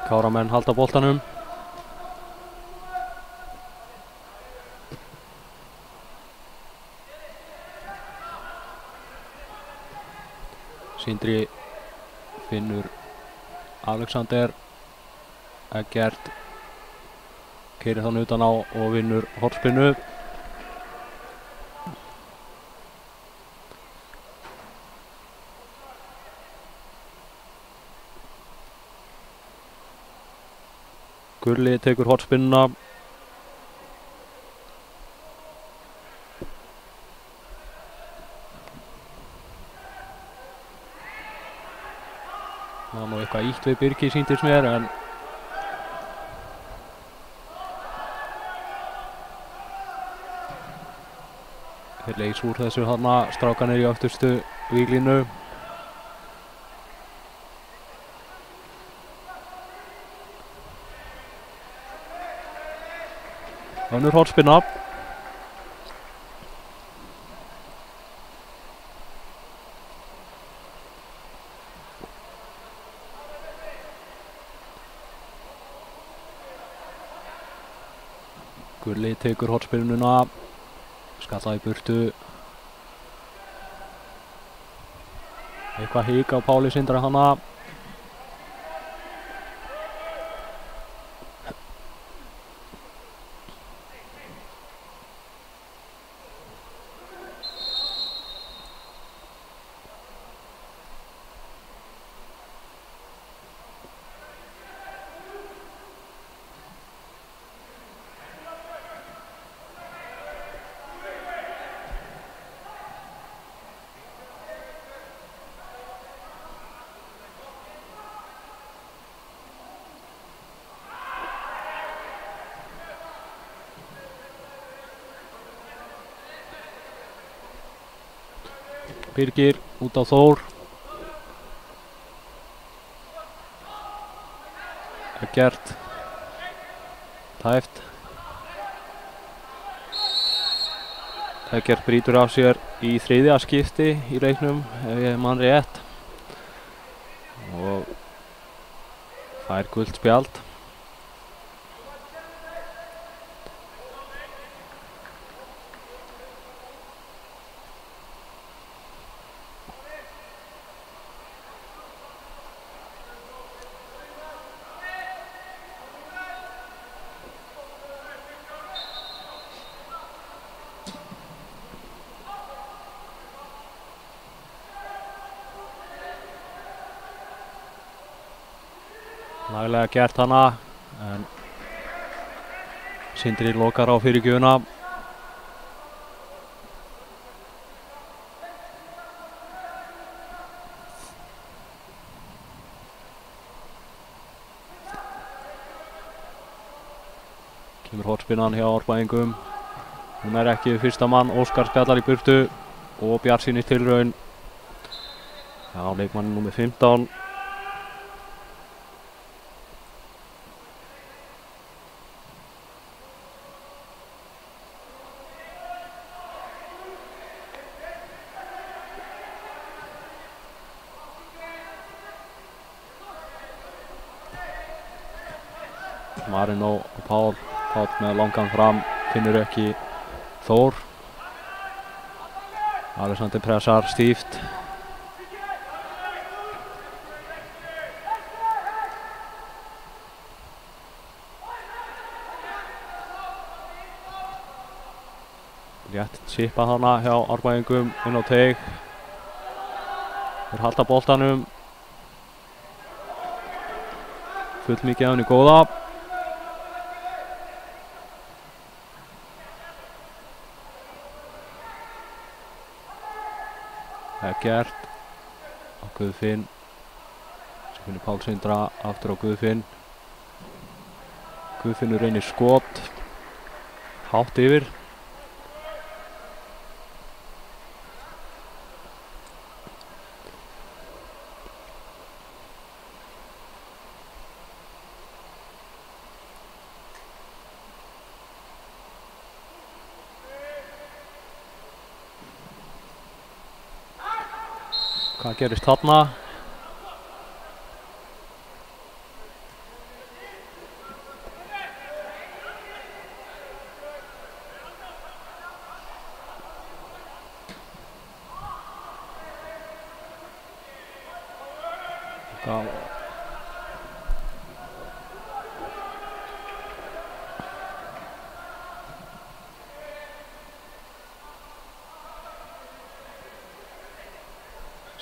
Káramenn halda boltanum. Sindri finnur Alexander, Eggert keyrir þann utan á og vinnur hornspyrnu. Gulli tekur hornspyrnuna. Það var nú eitthvað ítt við Birgi, sýndist mér, en þeir leys úr þessu þarna, strákanir í afturstu víglínu. Önnur hornspyrna. Gulli tekur hornspyrnuna, skalla í burtu. Eitthvað hik á Páli Sindra hana. Birgir út á Þór. Eggert. Tæft. Eggert brýtur af sér í þriðja skipti í leiknum, ef ég man rétt. Og fær gult spjald. Laglega gert hana, en Sindri lokar á fyrirgjöfuna. Kemur hornspinnan hjá Árbæingum. Hún er ekki fyrsta mann, Óskar spjallar í burtu og Bjartsýni tilraun. Já, leikmann númer 15. Marino og Páll með langan fram, finnur ekki Þór. Alexander pressar stíft. Rétt chipa hana hjá Árbæingum inn á teig. Þeir halda boltanum. Full mikið af henni góða. Eggert á Guðfinn. Svo finnur Páll Sindra aftur á Guðfinn. Guðfinnur reynir skot. Hátt yfir. Hvað gerist þarna?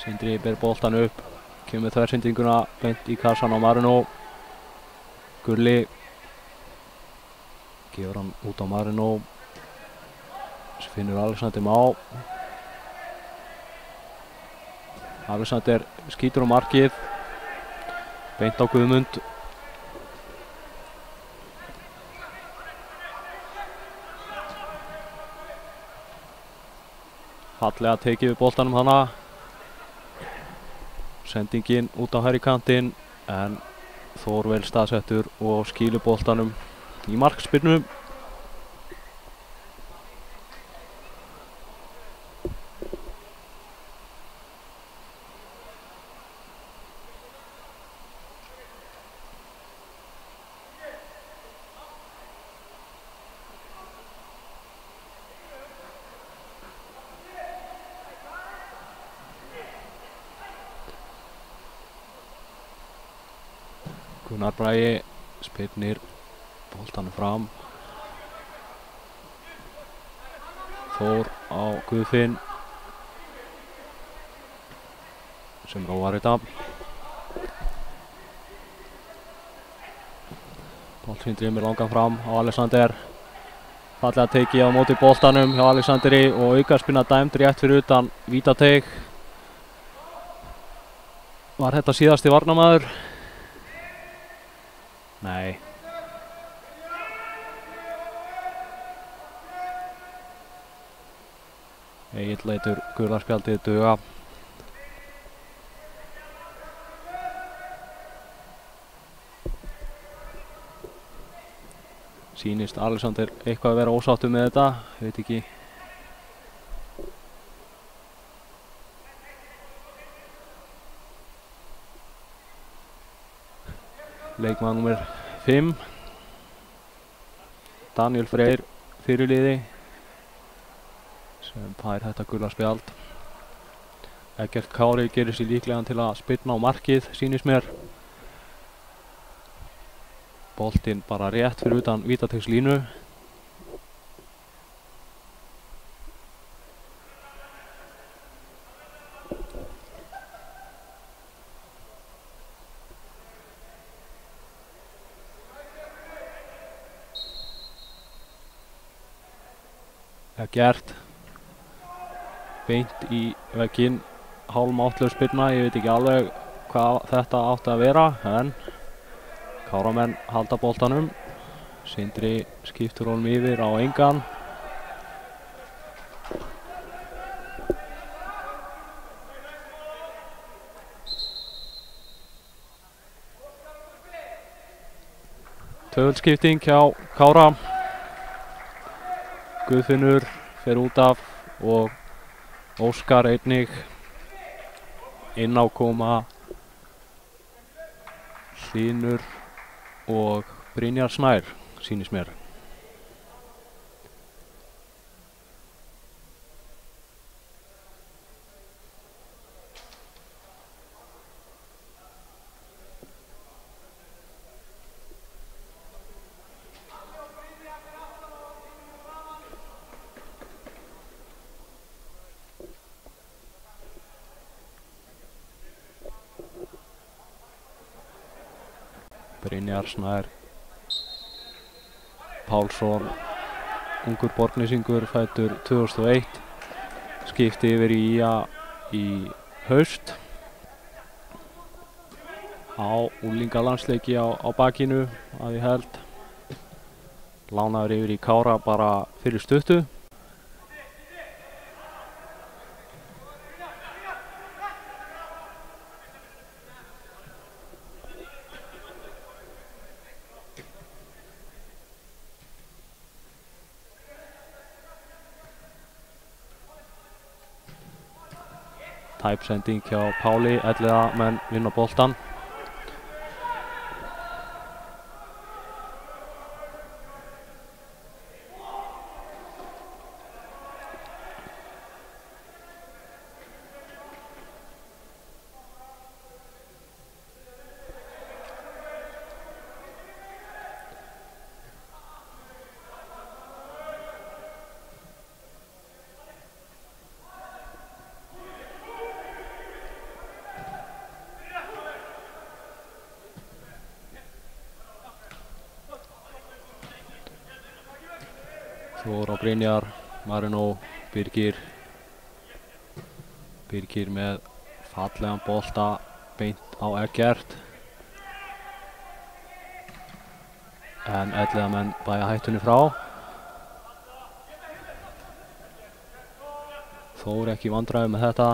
Sindri ber boltan upp, kemur þversendinguna beint í kassan á Marino. Gulli gefur hann út á Marino. Svo finnur Alexander Má. Alexander skýtur á markið, beint á Guðmund. Fallega tekið við boltanum hana. Sendingin út á hægri kantinn, en Þór vel staðsettur og skýlur boltanum í markspyrnu. Gunnar Bragi spyrnir boltanum fram. Þór á Guðfinn sem róar þetta. Boltfindrið með langan fram á Alexander. Fallega tekið á móti boltanum hjá Alexanderi og aukaspinna dæmd rétt fyrir utan vítateig. Var þetta síðasti varnarmaður? Nei. Egill lætur gula spjaldið duga. Sýnist Alexander eitthvað að vera ósáttur með þetta, veit ekki. Leikmaður númer 5, Daniel Freyr fyrirliði sem fær þetta gula spjald. Eggert Kári gerir sér líklegan til að spyrna á markið, sýnist mér. Boltinn bara rétt fyrir utan vítateigslínu. Gert beint í vegginn, hálfmáttlaus spyrna, ég veit ekki alveg hvað þetta átti að vera, en Káramenn halda boltanum. Sindri skiptur honum yfir á engan. Töfulskipting hjá Kára. Guðfinnur fer út af og Óskar einnig inn á koma Hlynur og Brynjar Snær, sýnist mér. Brynjar Snær Pálsson, ungur Borgnesingur, fæddur 2001, skipti yfir í IA í haust. Á unglingalandsleiki á bakinu að ég held. Lánaður yfir í Kára bara fyrir stuttu. Tæpsending hjá Páli, Elliðamenn vinna boltan. Þór á Brynjar, Marino, Birgir með fallegan bolta beint á Eggert. En Elliðamenn bæja hættunni frá. Þór ekki í vandræðum með þetta.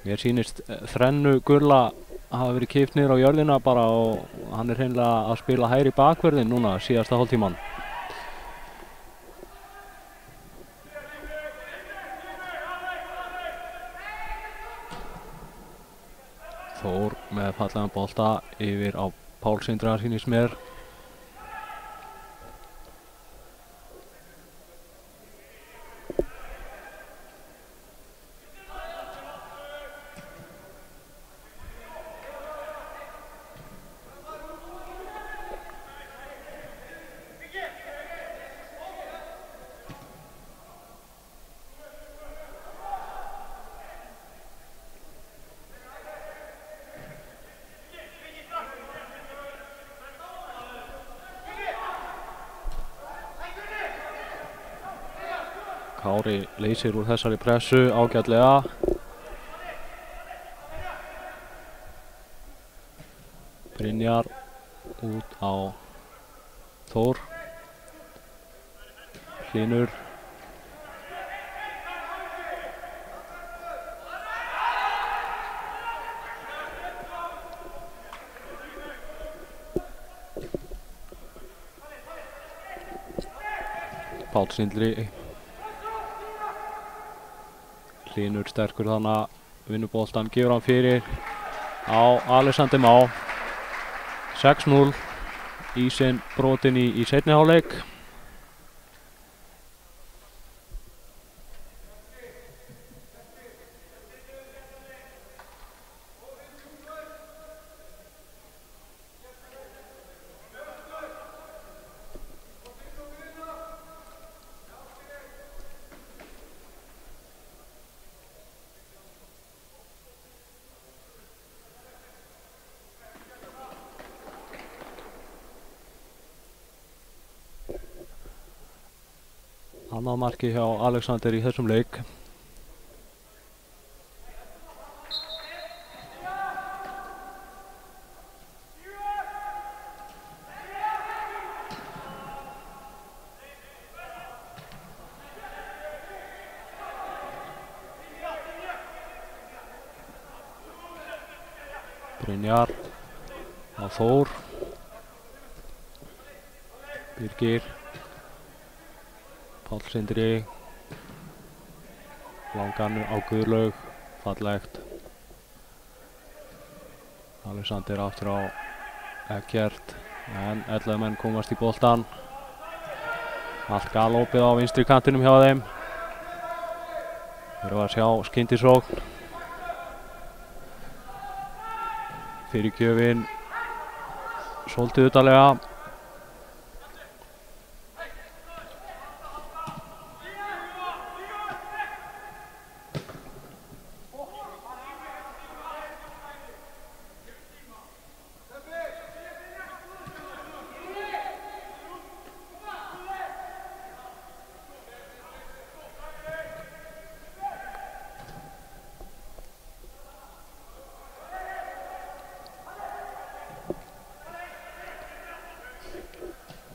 Mér sýnist þrennu gula hafa verið kippt niður á jörðina bara og hann er hreinlega að spila hægri bakverðin núna síðasta hálftíman. Þór með fallegan bolta yfir á Pál Sindra, sýnist mér. Kári leysir úr þessari pressu ágætlega. Brynjar út á Þór. Hlynur. Pál Sindri. Hlynur sterkur þannig, vinnur boltan, gefur hann fyrir á Alexander Má. 6-0, ísinn brotinn í seinni hálfleik. Annað marki hjá Alexander í þessum leik. Brynjar á Þór. Birgir. Páll Sindri. Langan á Guðlaug. Fallegt. Alexander aftur á Eggert. En 11 menn komast í boltan. Allt galopið á vinstri kantinum hjá þeim. Þeir eru að sjá skyndisókn. Fyrirgjöfin svolítið utalega.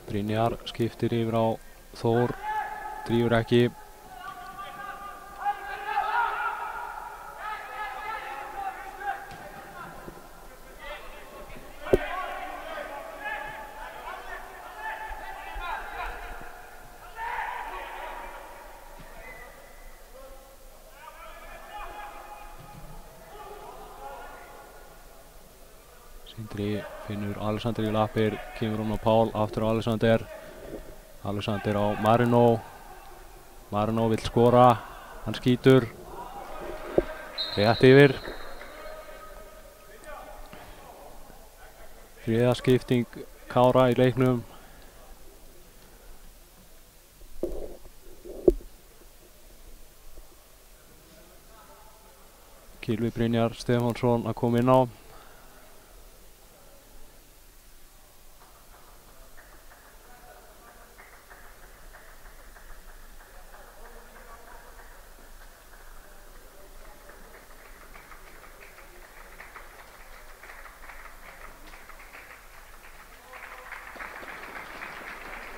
Brynjar skiptir yfir á Þór, drífur ekki. Sindri finnur Alexander í lappir, kemur hún á Pál, aftur á Alexander. Alexander á Marino. Marino vill skora, hann skýtur. Rétt yfir. Þriðja skipting Kára í leiknum. Gylfi Brynjar Stefánsson að koma inn á.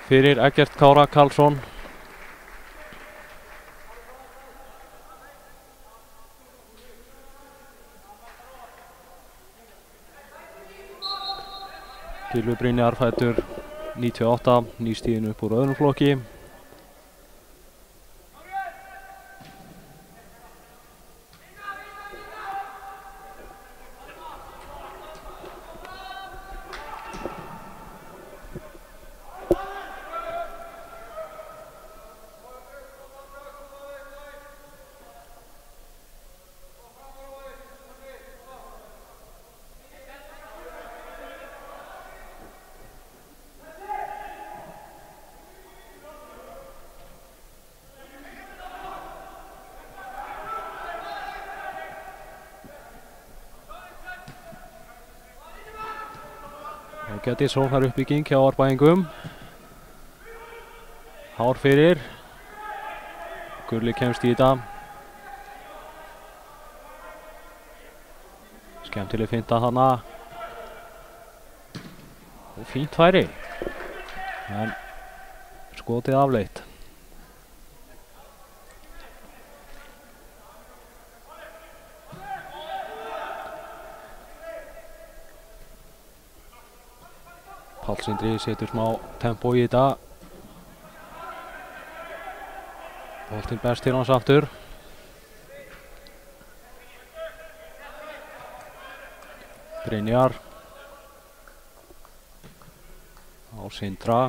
Fyrir Eggert Kára Karlsson. Gylfi Brynjar fæddur 98, nýstíðin upp úr öðrum flokki. Gæti sóknar uppbygging hjá Árbæingum. Hár fyrir. Gulli kemst í þetta. Skemmtileg finta þarna. Og fínt færi. En skotið afleitt. Páll Sindri setur smá tempo í þetta. Boltinn berst til hans aftur. Brynjar. Á Sindra.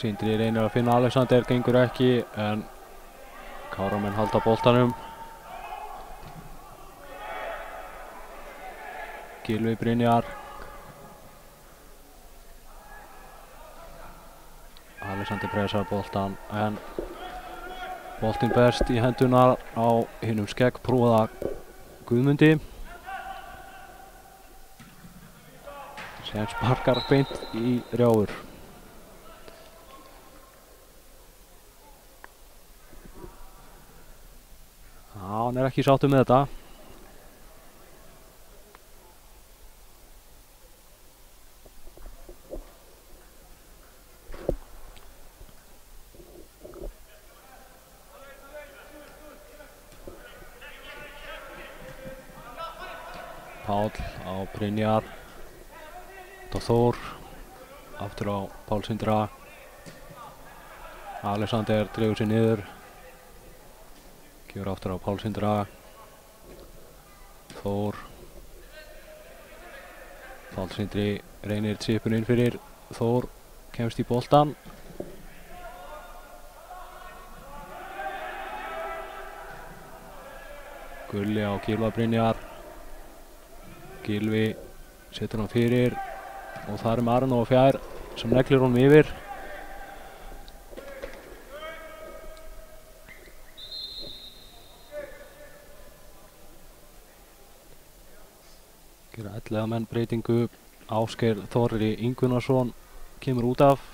Sindri reynir að finna Alexander, gengur ekki, en Káramenn halda boltanum. Gylfi Brynjar. Alexander pressar boltan, en boltinn berst í hendunar á hinum skeggprúða Guðmundi. Sem sparkar beint í rjáfur. hann er ekki sáttur með þetta. Páll á Brynjar. Þór aftur á Pál Sindra. Alexander dregur sig niður. Gefur aftur á Pál Sindra. Þór. Pál Sindri reynir chipun inn fyrir Þór. Kemst í boltan. Gulli á Gylfa Brynjar. Gylfi setur hann fyrir og það er Marino og Fjær sem neglir honum yfir. Gera 11 menn breytingu. Ásgeir Þorri Ingunnarsson kemur út af.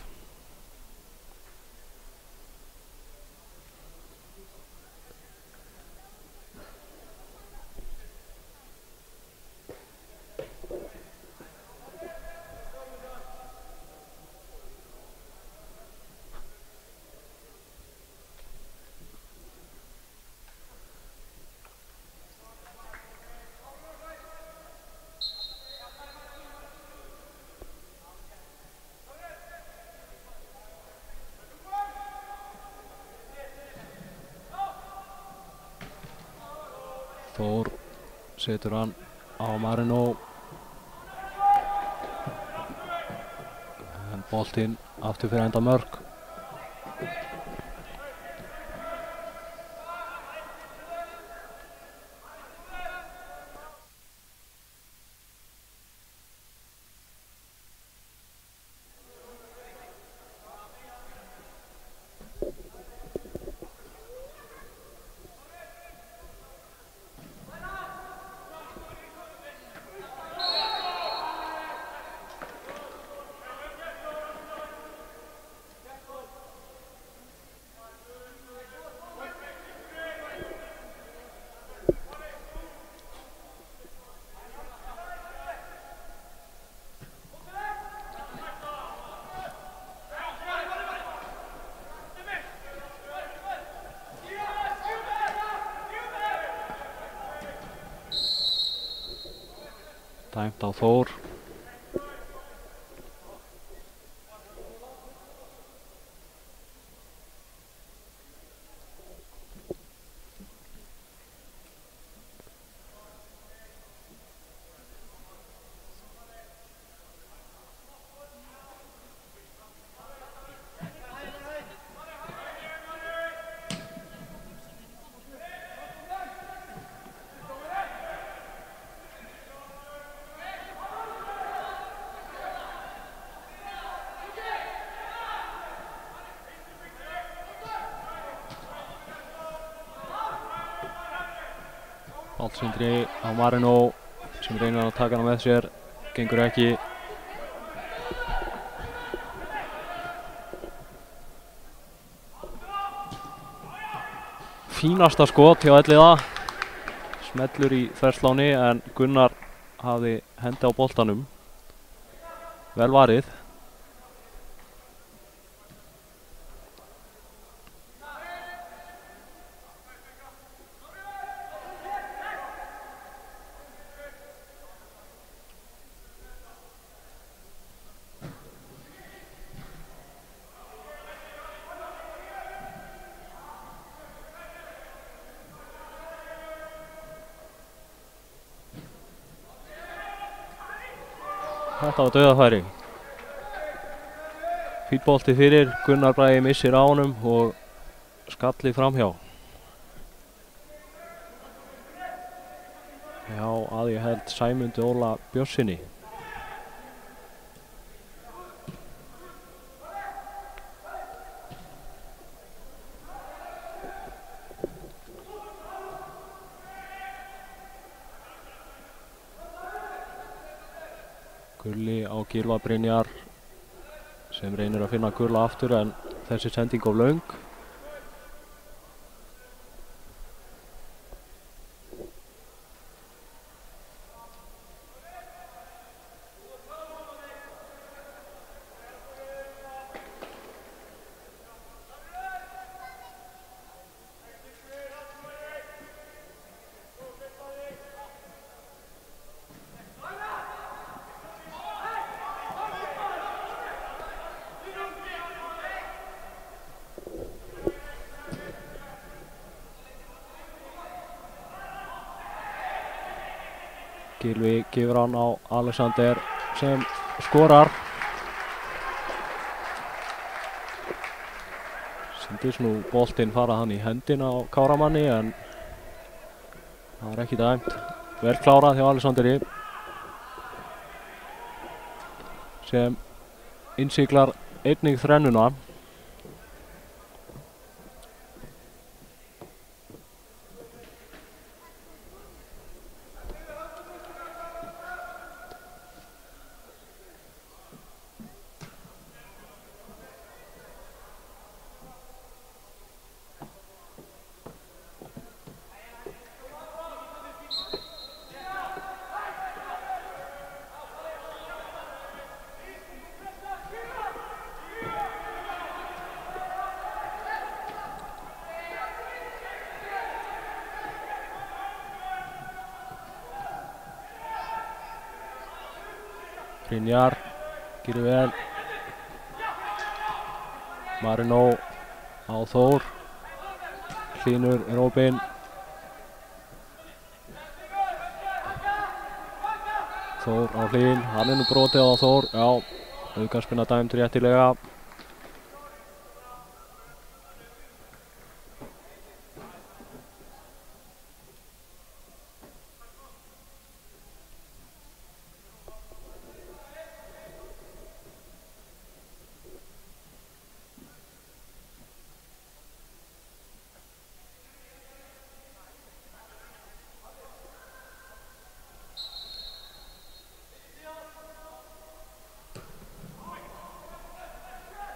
Þór setur hann á Marino. En boltinn aftur fyrir enda mörk. Dæmt á Þór. Pál Sindri á Marino sem reynir að taka hana með sér, gengur ekki. Fínasta skot hjá Elliða, smellur í þversláni en Gunnar hafði hendi á boltanum. Vel varið. Þetta var dauðafæri. Fínn bolti fyrir, Gunnar Bragi missir á honum og skalli framhjá. Já, að ég held Sæmundi Óla Björnsinni. Gulli á Gylfa Brynjar sem reynir að finna Gulla aftur en þessi sending of löng. Gylfi gefur hann á Alexander sem skorar. Sýndist nú boltinn fara hann í hendina á Káramanni en það var ekki dæmt. Vel klárað hjá Alexanderi sem innsiglar einnig þrennuna. Brynjar gerir vel. Marino á Þór. Hlynur er opinn. Þór á Hlyn, hann er nú brotið á Þór. Já, aukaspyrna dæmd réttilega.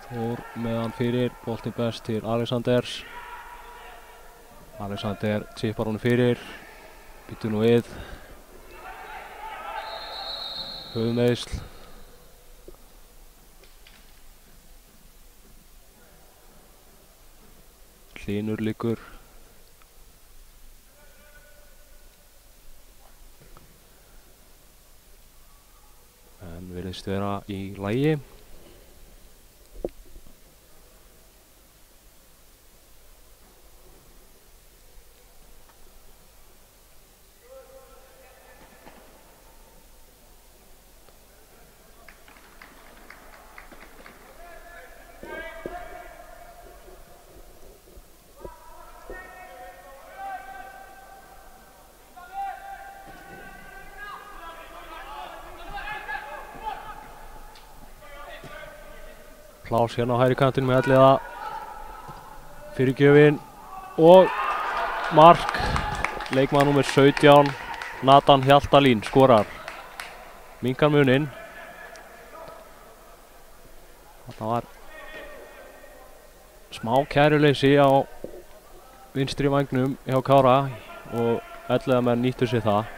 Þór meðan fyrir, boltinn best til Alexanders. Alexander chippar honum fyrir, býtur nú við. Höfuðmeiðsl. Hlynur liggur. En virðist vera í lagi. Plás hérna á hægri kantinn með Elliða. Fyrirgjöfin og mark. Leikmaður númer 17, Nathan Hjaltalín skorar. Minkar muninn. Þetta var smá kæruleysi á vinstri vangnum hjá Kára og Elliða menn nýttu sér það.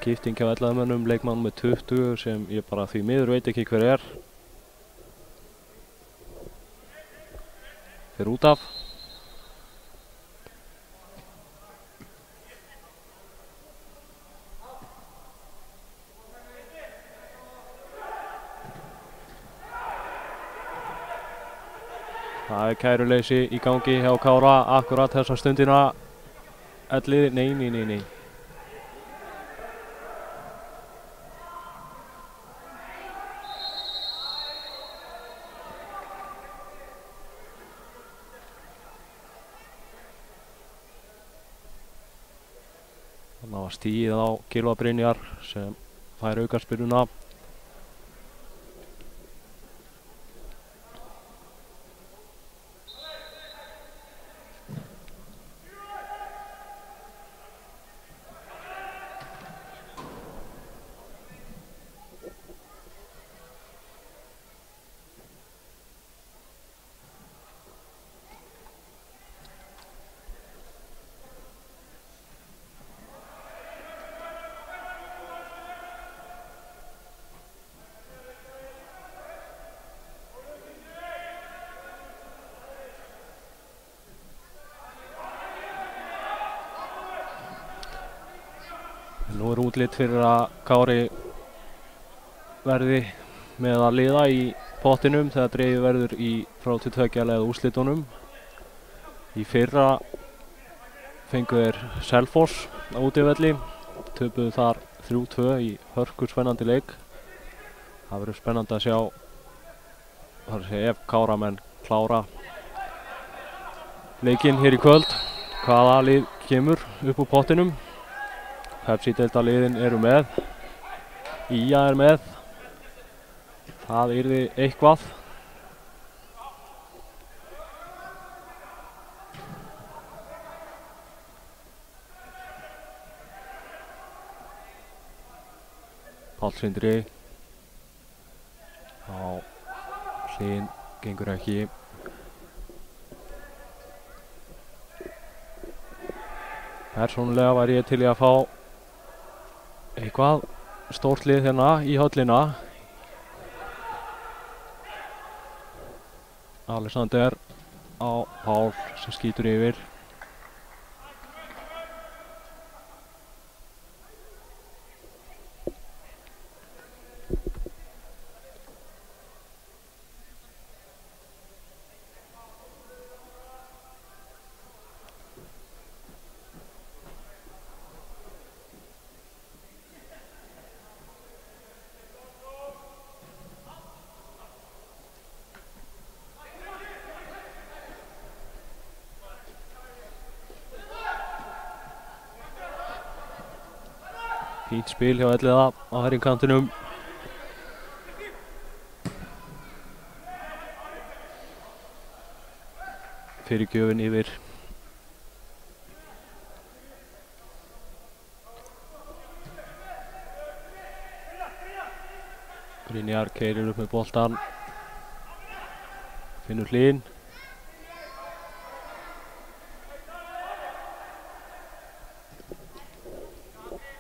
Skipting hjá Elliðamönnum, leikmann með 20 sem ég bara því miður veit ekki hver er. Fer út af. Það er kæruleysi í gangi hjá Kára akkurat þessa stundina. Elliði, nei. Það var stigið á Gylfa Brynjar sem fær aukaspyrnuna. Nú útlit fyrir að Kári verði með að liða í pottinum þegar dregið verður frá til 2 liða úrslitunum. Í fyrra fengu þeir Selfoss á útivelli, töpuðu þar 3-2 í hörku spennandi leik. Það verður spennandi að sjá ef Káramenn klára leikinn hér í kvöld, hvaða lið kemur upp úr pottinum. Pepsi-deildarliðin eru með, IA er með, það yrði eitthvað. Páll Sindri á hlinn gengur ekki. Persónulega var ég til í að fá eitthvað stórt lið hérna í höllina. Alexander á Pál sem skýtur yfir. Fínt spil hjá Elliða á hægri kantinum. Fyrirgjöfin yfir. Brynjar keyrir upp með boltan. Finnur Hlín.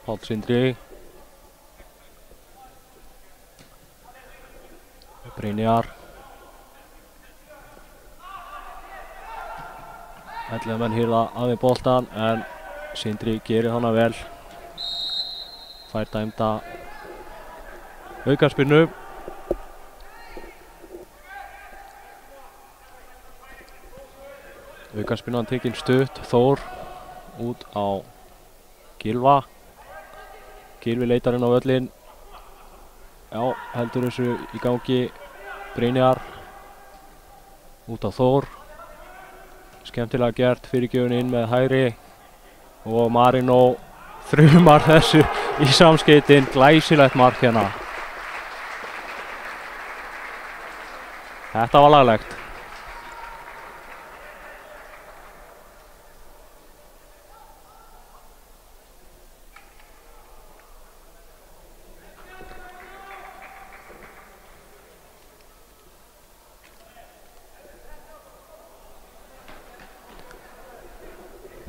Páll Sindri. Brynjar. Elliðamenn hirða aðeins boltan en Sindri gerir hana vel. Fær dæmda aukaspyrnu. Aukaspyrnan tekin stutt. Þór út á Gylfa. Gylfi leitar inn á völlinn. Já, heldur þessu í gangi. Brynjar út á Þór. Skemmtilega gert, fyrirgjöfin inn með hægri. Og Marino þrumar þessu í samskeytin. Glæsilegt mark hérna. Þetta var laglegt.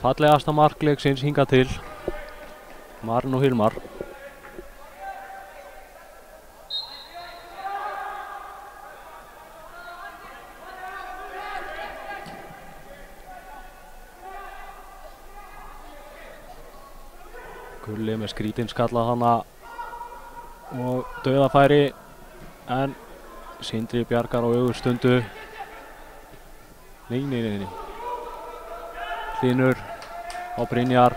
Fallegasta mark leiksins hingað til. Marino Hilmar. Gulli með skrítinn skalla hana og dauðafæri en Sindri bjargar á ögurstundu. Nei. Hlynur á Brynjar.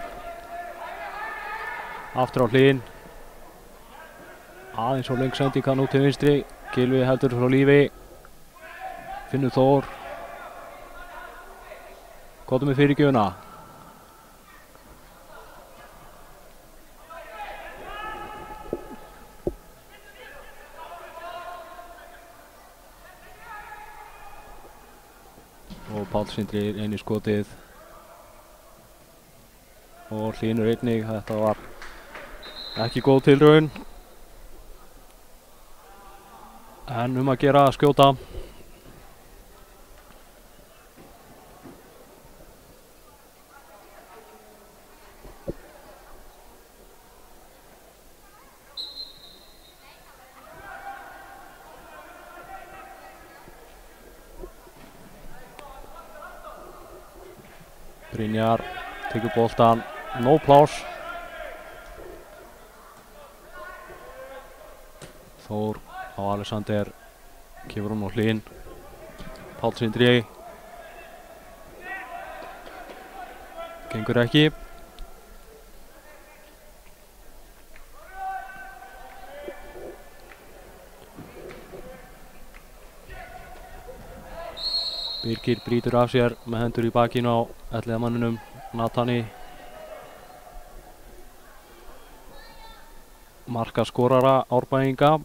Aftur á Hlyn. Aðeins og löng sendingan út til vinstri. Gylfi heldur frá lífi. Finnur Þór. Góðum með fyrirgjöfina. Og Páll Sindri inn í skotið. Og Hlynur einnig, þetta var ekki góð tilraun. En að gera að skjóta. Brynjar tekur boltan. No pláss. Þór á Alexander, kemur hún á Hlín. Páll Sindri, gengur ekki. Birgir brýtur af sér með hendur í bakinu á elliðamanninum Nathani. Marka skorara Árbæinga.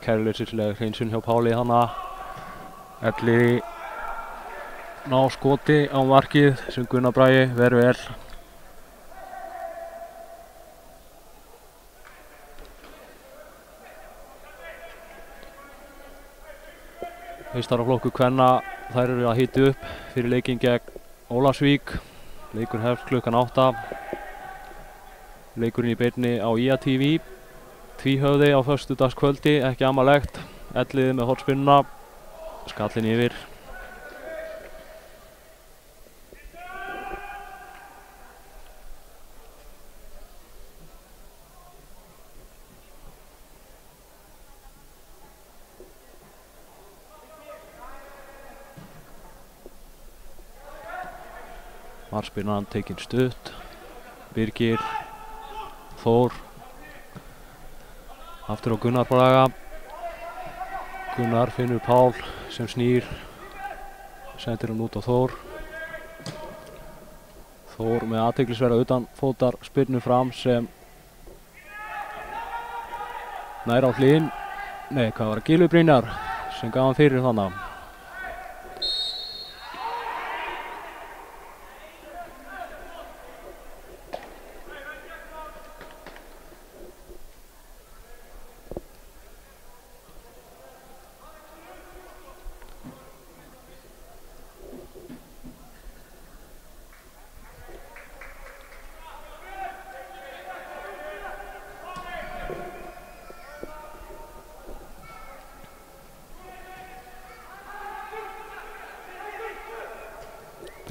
Kæruleysislega hreinsun hjá Páli hana. Elliði ná skoti á markið sem Gunnar Bragi ver vel. Meistaraflokkur kvenna, þær eru að hita upp fyrir leikinn gegn Ólafsvík. Leikur hefst klukkan 8. Leikurinn í beinni á IA TV. Tvíhöfði á föstudagskvöldi, ekki amalegt. Elliði með hornspinnuna, skallinn yfir. Markspinnan tekin stutt. Birgir, Þór. Aftur á Gunnar Braga. Gunnar finnur Pál sem snýr. Sendir hann út á Þór. Þór með athyglisverða utanfótar spyrnu fram sem nær á Hlín. Nei, hvað var það? Gylfi Brynjar sem gaf hann fyrir þannig.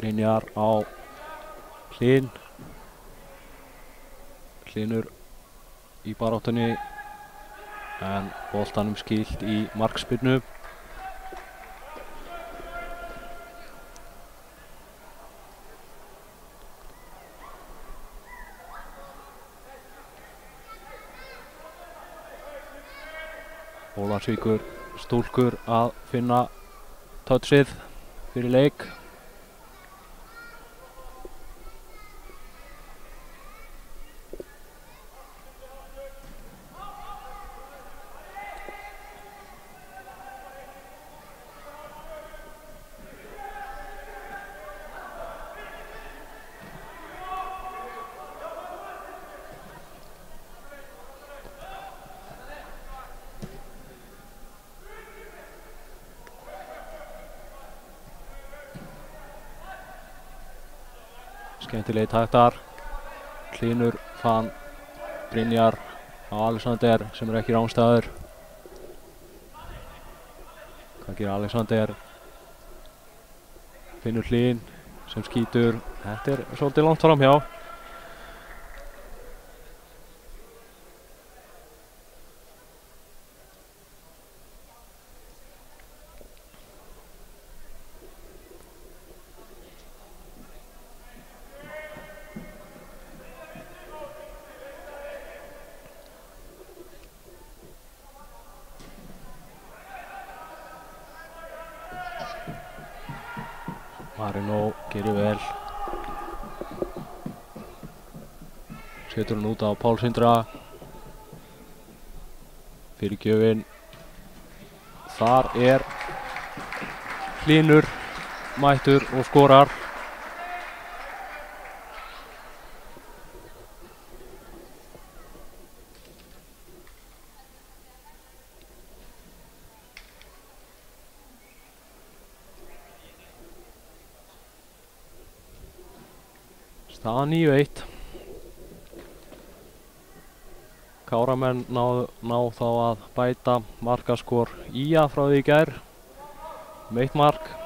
Brynjar á Hlín. Hlynur í baráttunni en boltanum skýlt í markspyrnu. Ólafsvíkur stúlkur að finna touchið fyrir leik. Skemmtilegi taktar. Hlynur fann Brynjar á Alexander sem ekki rangstæður. Hvað gerir Alexander? Finnur Hlín sem skýtur. Þetta svolítið langt framhjá. Marino gerir vel. Setur hann út á Pál Sindra. Fyrirgjöfin. Þar Hlynur mættur og skorar. Staða 9-1. Káramenn ná þá að bæta markaskor IA frá því í gær. 1 mark.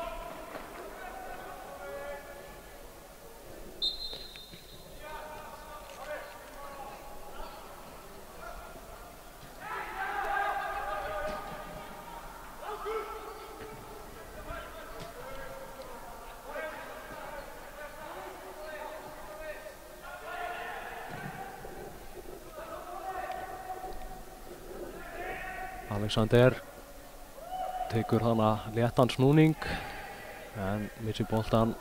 Alexander tekur hana léttan snúning en missir boltan.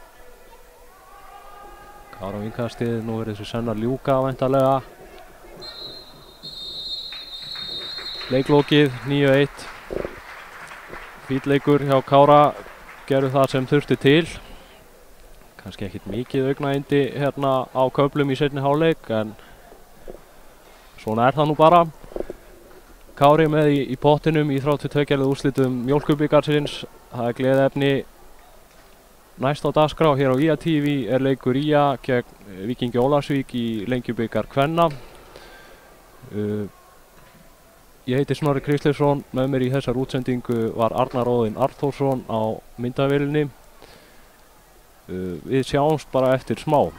Kára á innkastið, nú er þessu senn að ljúka væntanlega. Leiklokið 9-1. Fínn leikur hjá Kára, gerðu það sem þurfti til. Kannski ekkert mikið augnayndi hérna á köflum í seinni hálfleik en svona er það nú bara. Kári með í pottinum í 32 úrslitum Mjólkurbikarsins. Það er gleðiefni. Næst á dagskrá hér á IA TV er leikur IA gegn Víkingi Ólafsvík í Lengjubikar kvenna. Ég heiti Snorri Kristleifsson, með mér í þessar útsendingu var Arnar Óðinn Arþórsson á myndavélinni. Við sjáumst bara eftir smá.